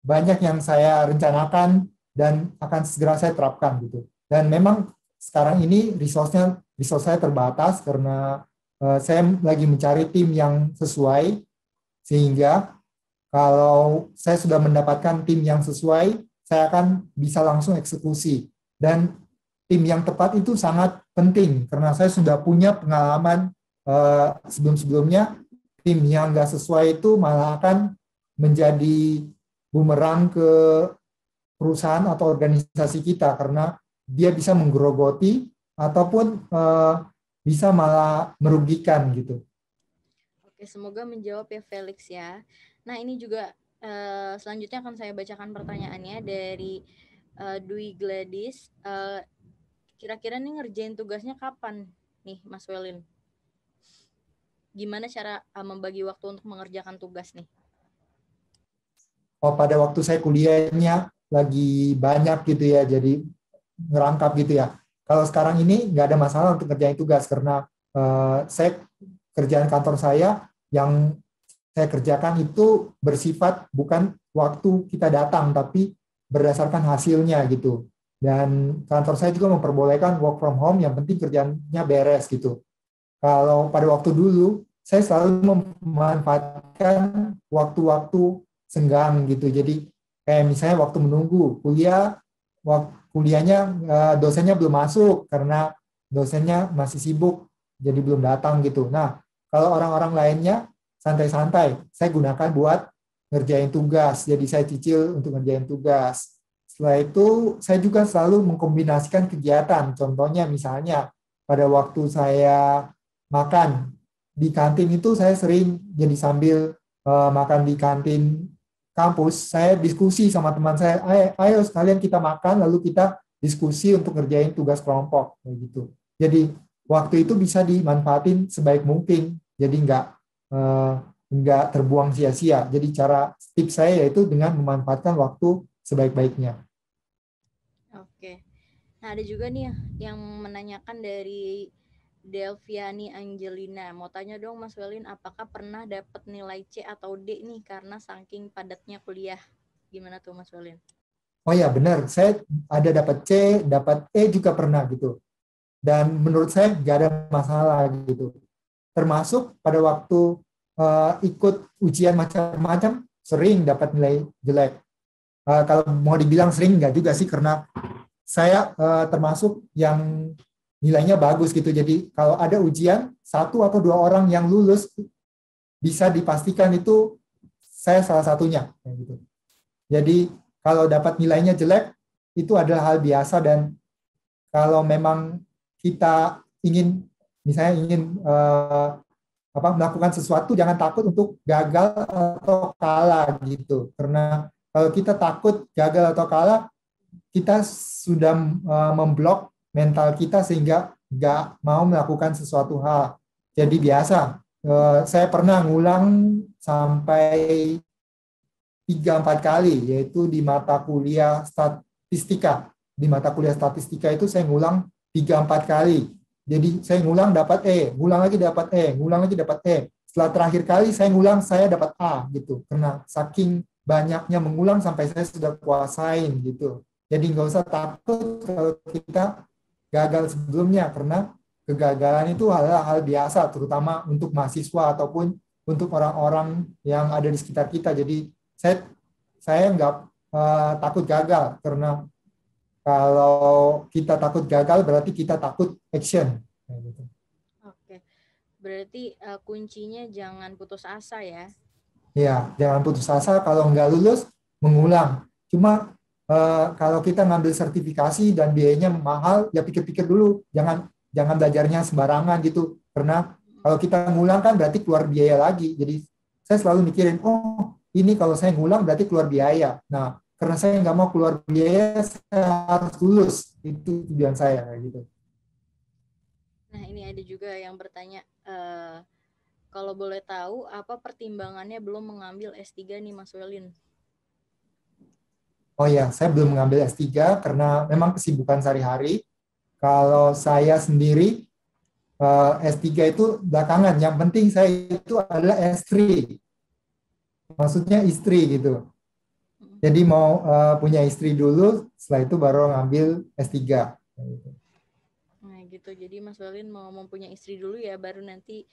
banyak yang saya rencanakan dan akan segera saya terapkan gitu. Dan memang sekarang ini resource saya terbatas karena saya lagi mencari tim yang sesuai, sehingga kalau saya sudah mendapatkan tim yang sesuai, saya akan bisa langsung eksekusi. Dan tim yang tepat itu sangat penting karena saya sudah punya pengalaman sebelum-sebelumnya. Tim yang nggak sesuai itu malah akan menjadi bumerang ke perusahaan atau organisasi kita karena dia bisa menggerogoti ataupun bisa malah merugikan gitu. Oke, semoga menjawab ya Felix ya. Nah, ini juga selanjutnya akan saya bacakan pertanyaannya dari Dwi Gladys. Kira-kira nih ngerjain tugasnya kapan nih Mas Welin? Gimana cara membagi waktu untuk mengerjakan tugas nih? Oh, pada waktu saya kuliahnya lagi banyak gitu ya, jadi ngerangkap gitu ya. Kalau sekarang ini nggak ada masalah untuk kerjain tugas karena saya kerjaan kantor saya yang saya kerjakan itu bersifat bukan waktu kita datang, tapi berdasarkan hasilnya gitu. Dan kantor saya juga memperbolehkan work from home, yang penting kerjaannya beres gitu. Kalau pada waktu dulu, saya selalu memanfaatkan waktu-waktu senggang gitu. Jadi kayak misalnya waktu menunggu kuliah, kuliahnya dosennya belum masuk karena dosennya masih sibuk, jadi belum datang gitu. Nah, kalau orang-orang lainnya santai-santai, saya gunakan buat ngerjain tugas. Jadi saya cicil untuk ngerjain tugas. Setelah itu, saya juga selalu mengkombinasikan kegiatan. Contohnya misalnya pada waktu saya makan di kantin itu, saya sering jadi sambil makan di kantin kampus, saya diskusi sama teman saya, ayo sekalian kita makan lalu kita diskusi untuk ngerjain tugas kelompok gitu. Jadi waktu itu bisa dimanfaatin sebaik mungkin, jadi nggak terbuang sia-sia. Jadi cara tips saya yaitu dengan memanfaatkan waktu sebaik-baiknya. Oke. Nah, ada juga nih yang menanyakan dari Delviani Angelina. Mau tanya dong Mas Welin, apakah pernah dapat nilai C atau D nih karena saking padatnya kuliah? Gimana tuh Mas Welin? Oh ya benar, saya ada dapat C, dapat E juga pernah gitu. Dan menurut saya nggak ada masalah gitu. Termasuk pada waktu ikut ujian macam-macam, sering dapat nilai jelek. Kalau mau dibilang sering nggak juga sih, karena saya termasuk yang nilainya bagus gitu. Jadi kalau ada ujian, satu atau dua orang yang lulus bisa dipastikan itu saya salah satunya. Gitu. Jadi kalau dapat nilainya jelek itu adalah hal biasa, dan kalau memang kita ingin misalnya ingin melakukan sesuatu, jangan takut untuk gagal atau kalah gitu. Karena kalau kita takut gagal atau kalah, kita sudah memblok mental kita sehingga nggak mau melakukan sesuatu hal. Jadi biasa, saya pernah ngulang sampai 3-4 kali, yaitu di mata kuliah statistika. Di mata kuliah statistika itu saya ngulang 3-4 kali. Jadi saya ngulang dapat E, ngulang lagi dapat E, ngulang lagi dapat E. Setelah terakhir kali saya ngulang, saya dapat A gitu. Karena saking banyaknya mengulang sampai saya sudah kuasain gitu. Jadi nggak usah takut kalau kita gagal sebelumnya, karena kegagalan itu adalah hal biasa, terutama untuk mahasiswa ataupun untuk orang-orang yang ada di sekitar kita. Jadi saya nggak takut gagal, karena kalau kita takut gagal berarti kita takut action. Oke, berarti kuncinya jangan putus asa ya. Ya, jangan putus asa, kalau nggak lulus mengulang. Cuma kalau kita ngambil sertifikasi dan biayanya mahal, ya pikir-pikir dulu, jangan jangan belajarnya sembarangan gitu. Karena kalau kita ngulang kan berarti keluar biaya lagi. Jadi saya selalu mikirin, oh ini kalau saya ngulang berarti keluar biaya. Nah, karena saya nggak mau keluar biaya, saya harus lulus. Itu tujuan saya kayak gitu. Nah, ini ada juga yang bertanya, kalau boleh tahu apa pertimbangannya belum mengambil S3 nih Mas Welin? Oh ya, saya belum mengambil S3 karena memang kesibukan sehari-hari. Kalau saya sendiri S3 itu belakangan. Yang penting saya itu adalah S3, maksudnya istri gitu. Jadi mau punya istri dulu, setelah itu baru ngambil S3. Nah gitu, jadi Mas Walin mau mempunyai istri dulu ya, baru nanti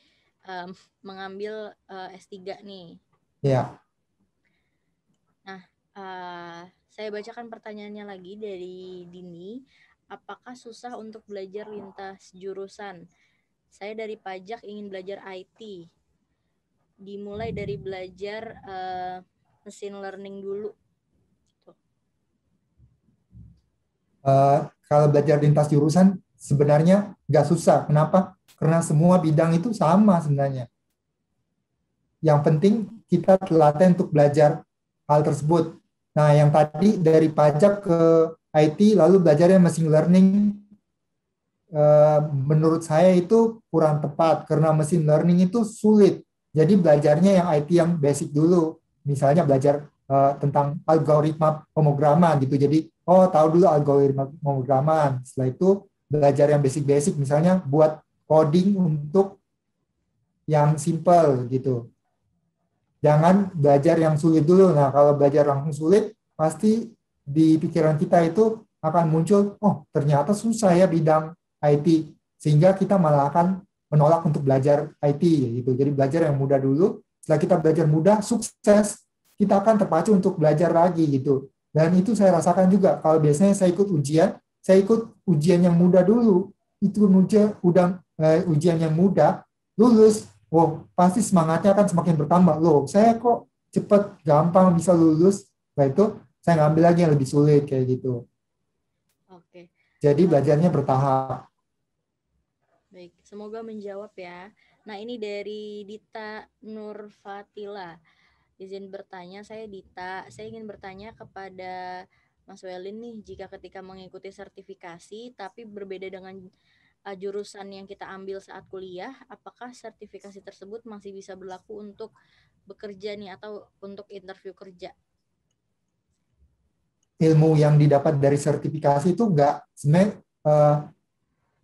mengambil S3 nih. Ya. Nah, saya bacakan pertanyaannya lagi dari Dini. Apakah susah untuk belajar lintas jurusan? Saya dari pajak ingin belajar IT. Dimulai dari belajar machine learning dulu. Kalau belajar lintas jurusan sebenarnya nggak susah. Kenapa? Karena semua bidang itu sama sebenarnya. Yang penting kita telaten untuk belajar hal tersebut. Nah, yang tadi dari pajak ke IT lalu belajarnya machine learning, menurut saya itu kurang tepat karena machine learning itu sulit. Jadi belajarnya yang IT yang basic dulu. Misalnya belajar tentang algoritma pemrograman gitu. Jadi, oh tahu dulu algoritma pemrograman. Setelah itu belajar yang basic-basic, misalnya buat coding untuk yang simple gitu. Jangan belajar yang sulit dulu. Nah, kalau belajar langsung sulit, pasti di pikiran kita itu akan muncul, oh ternyata susah ya bidang IT. Sehingga kita malah akan menolak untuk belajar IT gitu. Jadi belajar yang mudah dulu. Setelah kita belajar mudah, sukses, kita akan terpacu untuk belajar lagi gitu. Dan itu saya rasakan juga. Kalau biasanya saya ikut ujian yang mudah dulu. Itu ujian yang mudah, lulus. Wow, pasti semangatnya akan semakin bertambah. Loh, saya kok cepat, gampang bisa lulus. Nah itu saya ngambil lagi yang lebih sulit kayak gitu. Oke. Jadi belajarnya bertahap. Baik, semoga menjawab ya. Nah, ini dari Dita Nurfatila. Izin bertanya, saya Dita. Saya ingin bertanya kepada Mas Welin nih, jika ketika mengikuti sertifikasi tapi berbeda dengan jurusan yang kita ambil saat kuliah, apakah sertifikasi tersebut masih bisa berlaku untuk bekerja nih atau untuk interview kerja? Ilmu yang didapat dari sertifikasi itu enggak, sebenarnya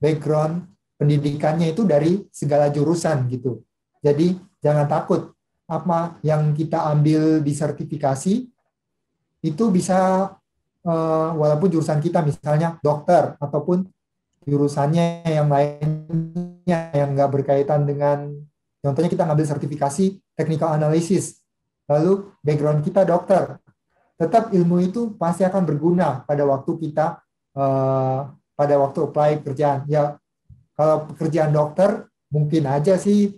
background pendidikannya itu dari segala jurusan gitu. Jadi jangan takut, apa yang kita ambil di sertifikasi itu bisa walaupun jurusan kita misalnya dokter ataupun jurusannya yang lainnya yang nggak berkaitan dengan, contohnya kita ngambil sertifikasi technical analysis, lalu background kita dokter, tetap ilmu itu pasti akan berguna pada waktu kita pada waktu apply kerjaan. Ya kalau pekerjaan dokter mungkin aja sih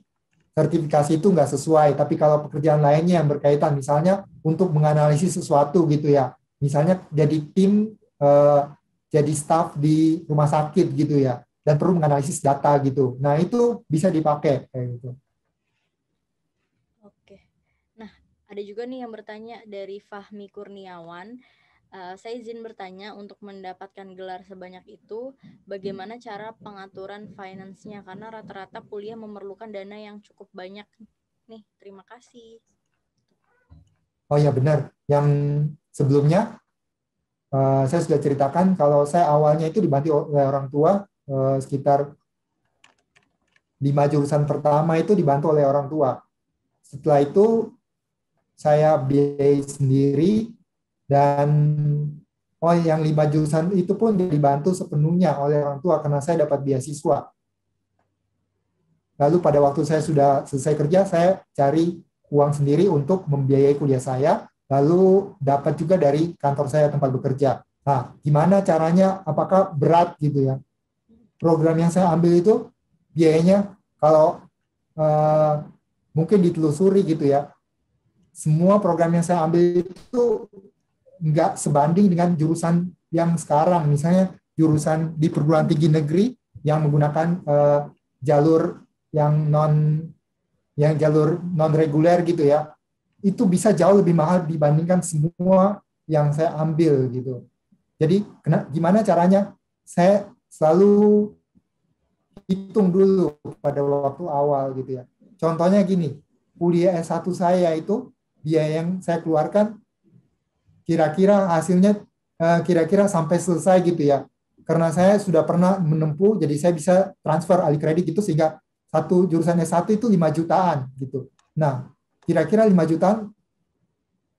sertifikasi itu nggak sesuai, tapi kalau pekerjaan lainnya yang berkaitan, misalnya untuk menganalisis sesuatu gitu ya, misalnya jadi tim, jadi staff di rumah sakit gitu ya, dan perlu menganalisis data gitu. Nah itu bisa dipakai kayak gitu. Oke. Nah, ada juga nih yang bertanya dari Fahmi Kurniawan. Saya izin bertanya, untuk mendapatkan gelar sebanyak itu, bagaimana cara pengaturan finance-nya? Karena rata-rata kuliah memerlukan dana yang cukup banyak. Nih, terima kasih. Oh ya benar, yang sebelumnya saya sudah ceritakan kalau saya awalnya itu dibantu oleh orang tua, sekitar 5 jurusan pertama itu dibantu oleh orang tua. Setelah itu saya biayai sendiri, dan oh yang 5 jurusan itu pun dibantu sepenuhnya oleh orang tua karena saya dapat beasiswa. Lalu pada waktu saya sudah selesai kerja, saya cari uang sendiri untuk membiayai kuliah saya, lalu dapat juga dari kantor saya tempat bekerja. Nah, gimana caranya? Apakah berat gitu ya? Program yang saya ambil itu biayanya kalau mungkin ditelusuri gitu ya, semua program yang saya ambil itu nggak sebanding dengan jurusan yang sekarang. Misalnya jurusan di perguruan tinggi negeri yang menggunakan jalur jalur non reguler gitu ya, itu bisa jauh lebih mahal dibandingkan semua yang saya ambil gitu. Jadi gimana caranya? Saya selalu hitung dulu pada waktu awal gitu ya. Contohnya gini, kuliah S1 saya itu biaya yang saya keluarkan kira-kira hasilnya kira-kira sampai selesai gitu ya. Karena saya sudah pernah menempuh, jadi saya bisa transfer alih kredit gitu sehingga satu jurusan S1 itu 5 jutaan gitu. Nah, kira-kira 5 jutaan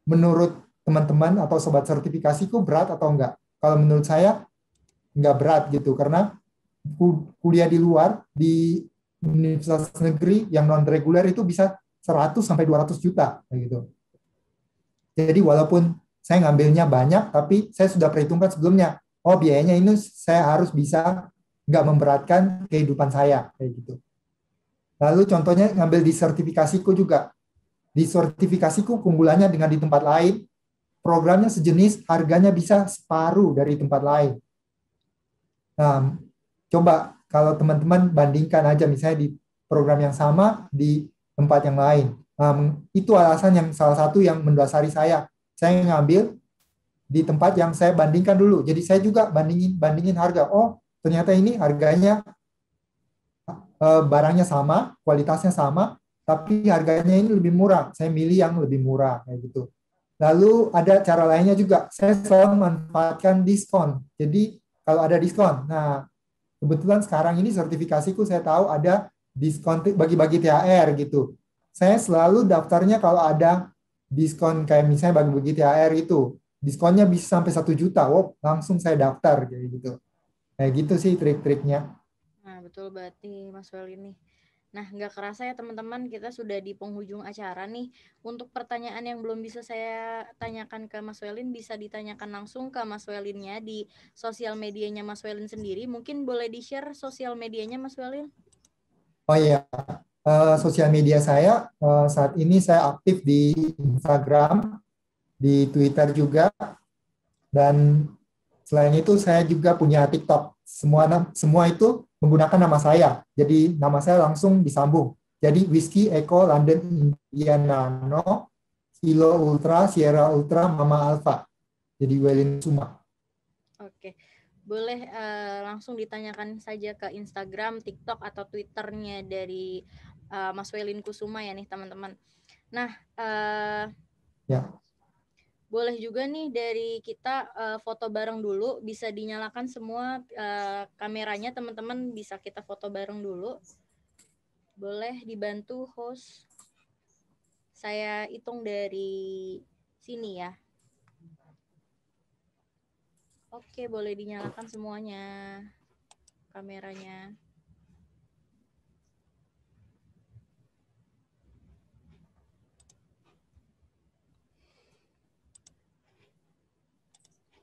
menurut teman-teman atau sobat sertifikasiku berat atau enggak? Kalau menurut saya enggak berat gitu karena kuliah di luar di universitas negeri yang non reguler itu bisa 100 sampai 200 juta gitu. Jadi walaupun saya ngambilnya banyak tapi saya sudah perhitungkan sebelumnya. Oh, biayanya ini saya harus bisa nggak memberatkan kehidupan saya kayak gitu. Lalu contohnya ngambil di sertifikasiku juga. Di sertifikasiku keunggulannya dengan di tempat lain, programnya sejenis, harganya bisa separuh dari tempat lain. Nah, coba kalau teman-teman bandingkan aja misalnya di program yang sama di tempat yang lain. Itu alasan yang salah satu yang mendasari saya. Saya ngambil di tempat yang saya bandingkan dulu. Jadi saya juga bandingin harga. Oh, ternyata ini harganya barangnya sama, kualitasnya sama, tapi harganya ini lebih murah. Saya milih yang lebih murah kayak gitu. Lalu ada cara lainnya juga. Saya selalu memanfaatkan diskon. Jadi kalau ada diskon, nah kebetulan sekarang ini sertifikasiku saya tahu ada diskon bagi-bagi THR gitu. Saya selalu daftarnya kalau ada diskon kayak misalnya bagi-bagi THR itu. Diskonnya bisa sampai 1 juta. Wow, langsung saya daftar kayak gitu. Kayak gitu sih trik-triknya. Nah, betul berarti Mas Wel ini. Nah, nggak kerasa ya teman-teman, kita sudah di penghujung acara nih. Untuk pertanyaan yang belum bisa saya tanyakan ke Mas Welin, bisa ditanyakan langsung ke Mas Welinnya di sosial medianya Mas Welin sendiri. Mungkin boleh di-share sosial medianya Mas Welin? Oh iya, sosial media saya saat ini saya aktif di Instagram, di Twitter juga, dan selain itu saya juga punya TikTok. Semua itu menggunakan nama saya. Jadi nama saya langsung disambung. Jadi Whiskey Echo London India Nano Kilo Ultra Sierra Ultra Mama Alpha. Jadi Welin Suma. Oke, boleh langsung ditanyakan saja ke Instagram, TikTok, atau Twitternya dari Mas Welin Kusuma ya nih teman-teman. Nah, Ya, boleh juga nih dari kita foto bareng dulu, bisa dinyalakan semua kameranya teman-teman, bisa kita foto bareng dulu. Boleh dibantu host. Saya hitung dari sini ya. Oke, boleh dinyalakan semuanya kameranya.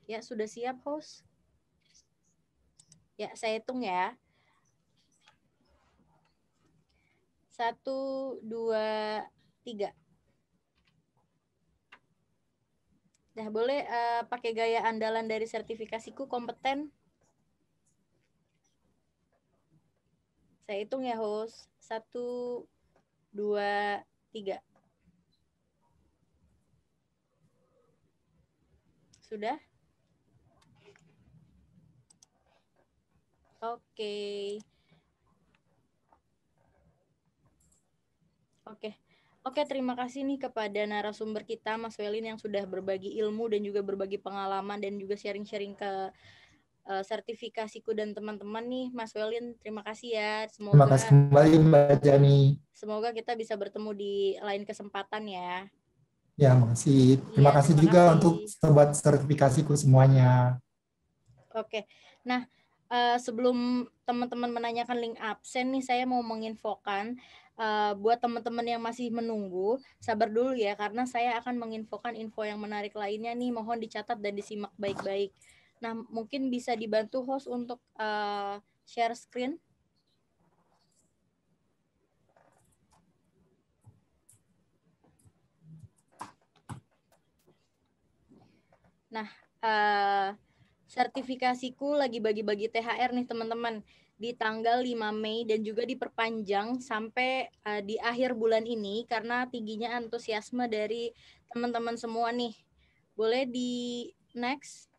Ya, sudah siap host? Ya, saya hitung ya. 1, 2, 3. Nah, boleh pakai gaya andalan dari sertifikasiku kompeten. Saya hitung ya host. 1, 2, 3. Sudah? Oke. Oke. Oke, terima kasih nih kepada narasumber kita Mas Welin yang sudah berbagi ilmu dan juga berbagi pengalaman dan juga sharing-sharing ke sertifikasiku dan teman-teman nih. Mas Welin, terima kasih ya. terima kasih kembali Mbak Jani. Semoga kita bisa bertemu di lain kesempatan ya. Ya, makasih. Terima Iya, kasih terima juga kasih. untuk sobat sertifikasiku semuanya. Oke. Nah, sebelum teman-teman menanyakan link absen nih, saya mau menginfokan buat teman-teman yang masih menunggu, sabar dulu ya, karena saya akan menginfokan info yang menarik lainnya nih, mohon dicatat dan disimak baik-baik. Nah, mungkin bisa dibantu host untuk share screen. Nah, sertifikasiku lagi bagi-bagi THR nih teman-teman di tanggal 5 Mei dan juga diperpanjang sampai di akhir bulan ini karena tingginya antusiasme dari teman-teman semua nih. Boleh di next.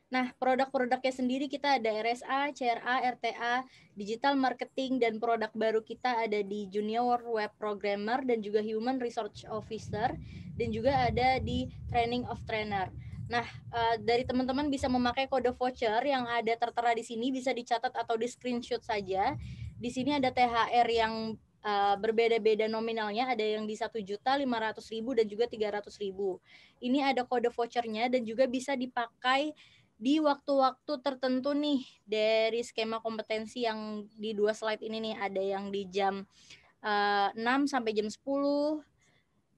Nah, produk-produknya sendiri kita ada RSA, CRA, RTA, digital marketing, dan produk baru kita ada di junior web programmer dan juga human resource officer, dan juga ada di training of trainer. Nah, dari teman-teman bisa memakai kode voucher yang ada tertera di sini, bisa dicatat atau di screenshot saja. Di sini ada THR yang berbeda-beda nominalnya, ada yang di 1.500.000 dan juga 300.000. Ini ada kode vouchernya dan juga bisa dipakai di waktu-waktu tertentu nih dari skema kompetensi yang di 2 slide ini nih, ada yang di jam 6 sampai jam 10,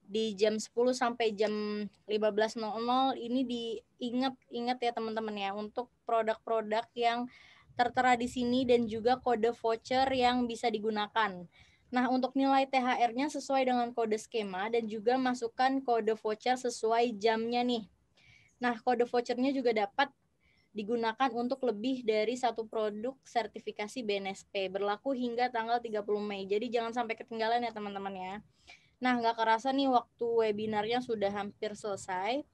di jam 10 sampai jam 15.00. Ini diingat ya teman-teman ya, untuk produk-produk yang tertera di sini dan juga kode voucher yang bisa digunakan. Nah, untuk nilai THR-nya sesuai dengan kode skema dan juga masukkan kode voucher sesuai jamnya nih. Nah, kode vouchernya juga dapat digunakan untuk lebih dari satu produk sertifikasi BNSP, berlaku hingga tanggal 30 Mei. Jadi jangan sampai ketinggalan ya teman-teman ya. Nah, nggak kerasa nih waktu webinarnya sudah hampir selesai.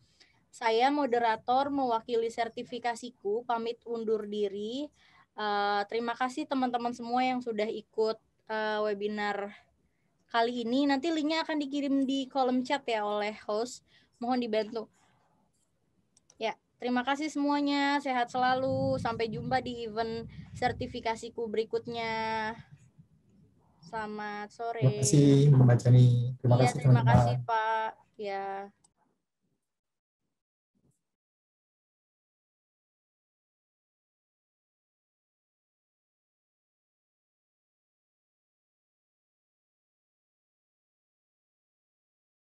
Saya moderator mewakili sertifikasiku, pamit undur diri. Terima kasih teman-teman semua yang sudah ikut webinar kali ini. Nanti linknya akan dikirim di kolom chat ya oleh host. Mohon dibantu. Ya, terima kasih semuanya. Sehat selalu. Sampai jumpa di event sertifikasiku berikutnya. Selamat Terima sore. kasih Mbak Jani. Terima Iya, kasih terima kasih teman-teman. Pak. Ya.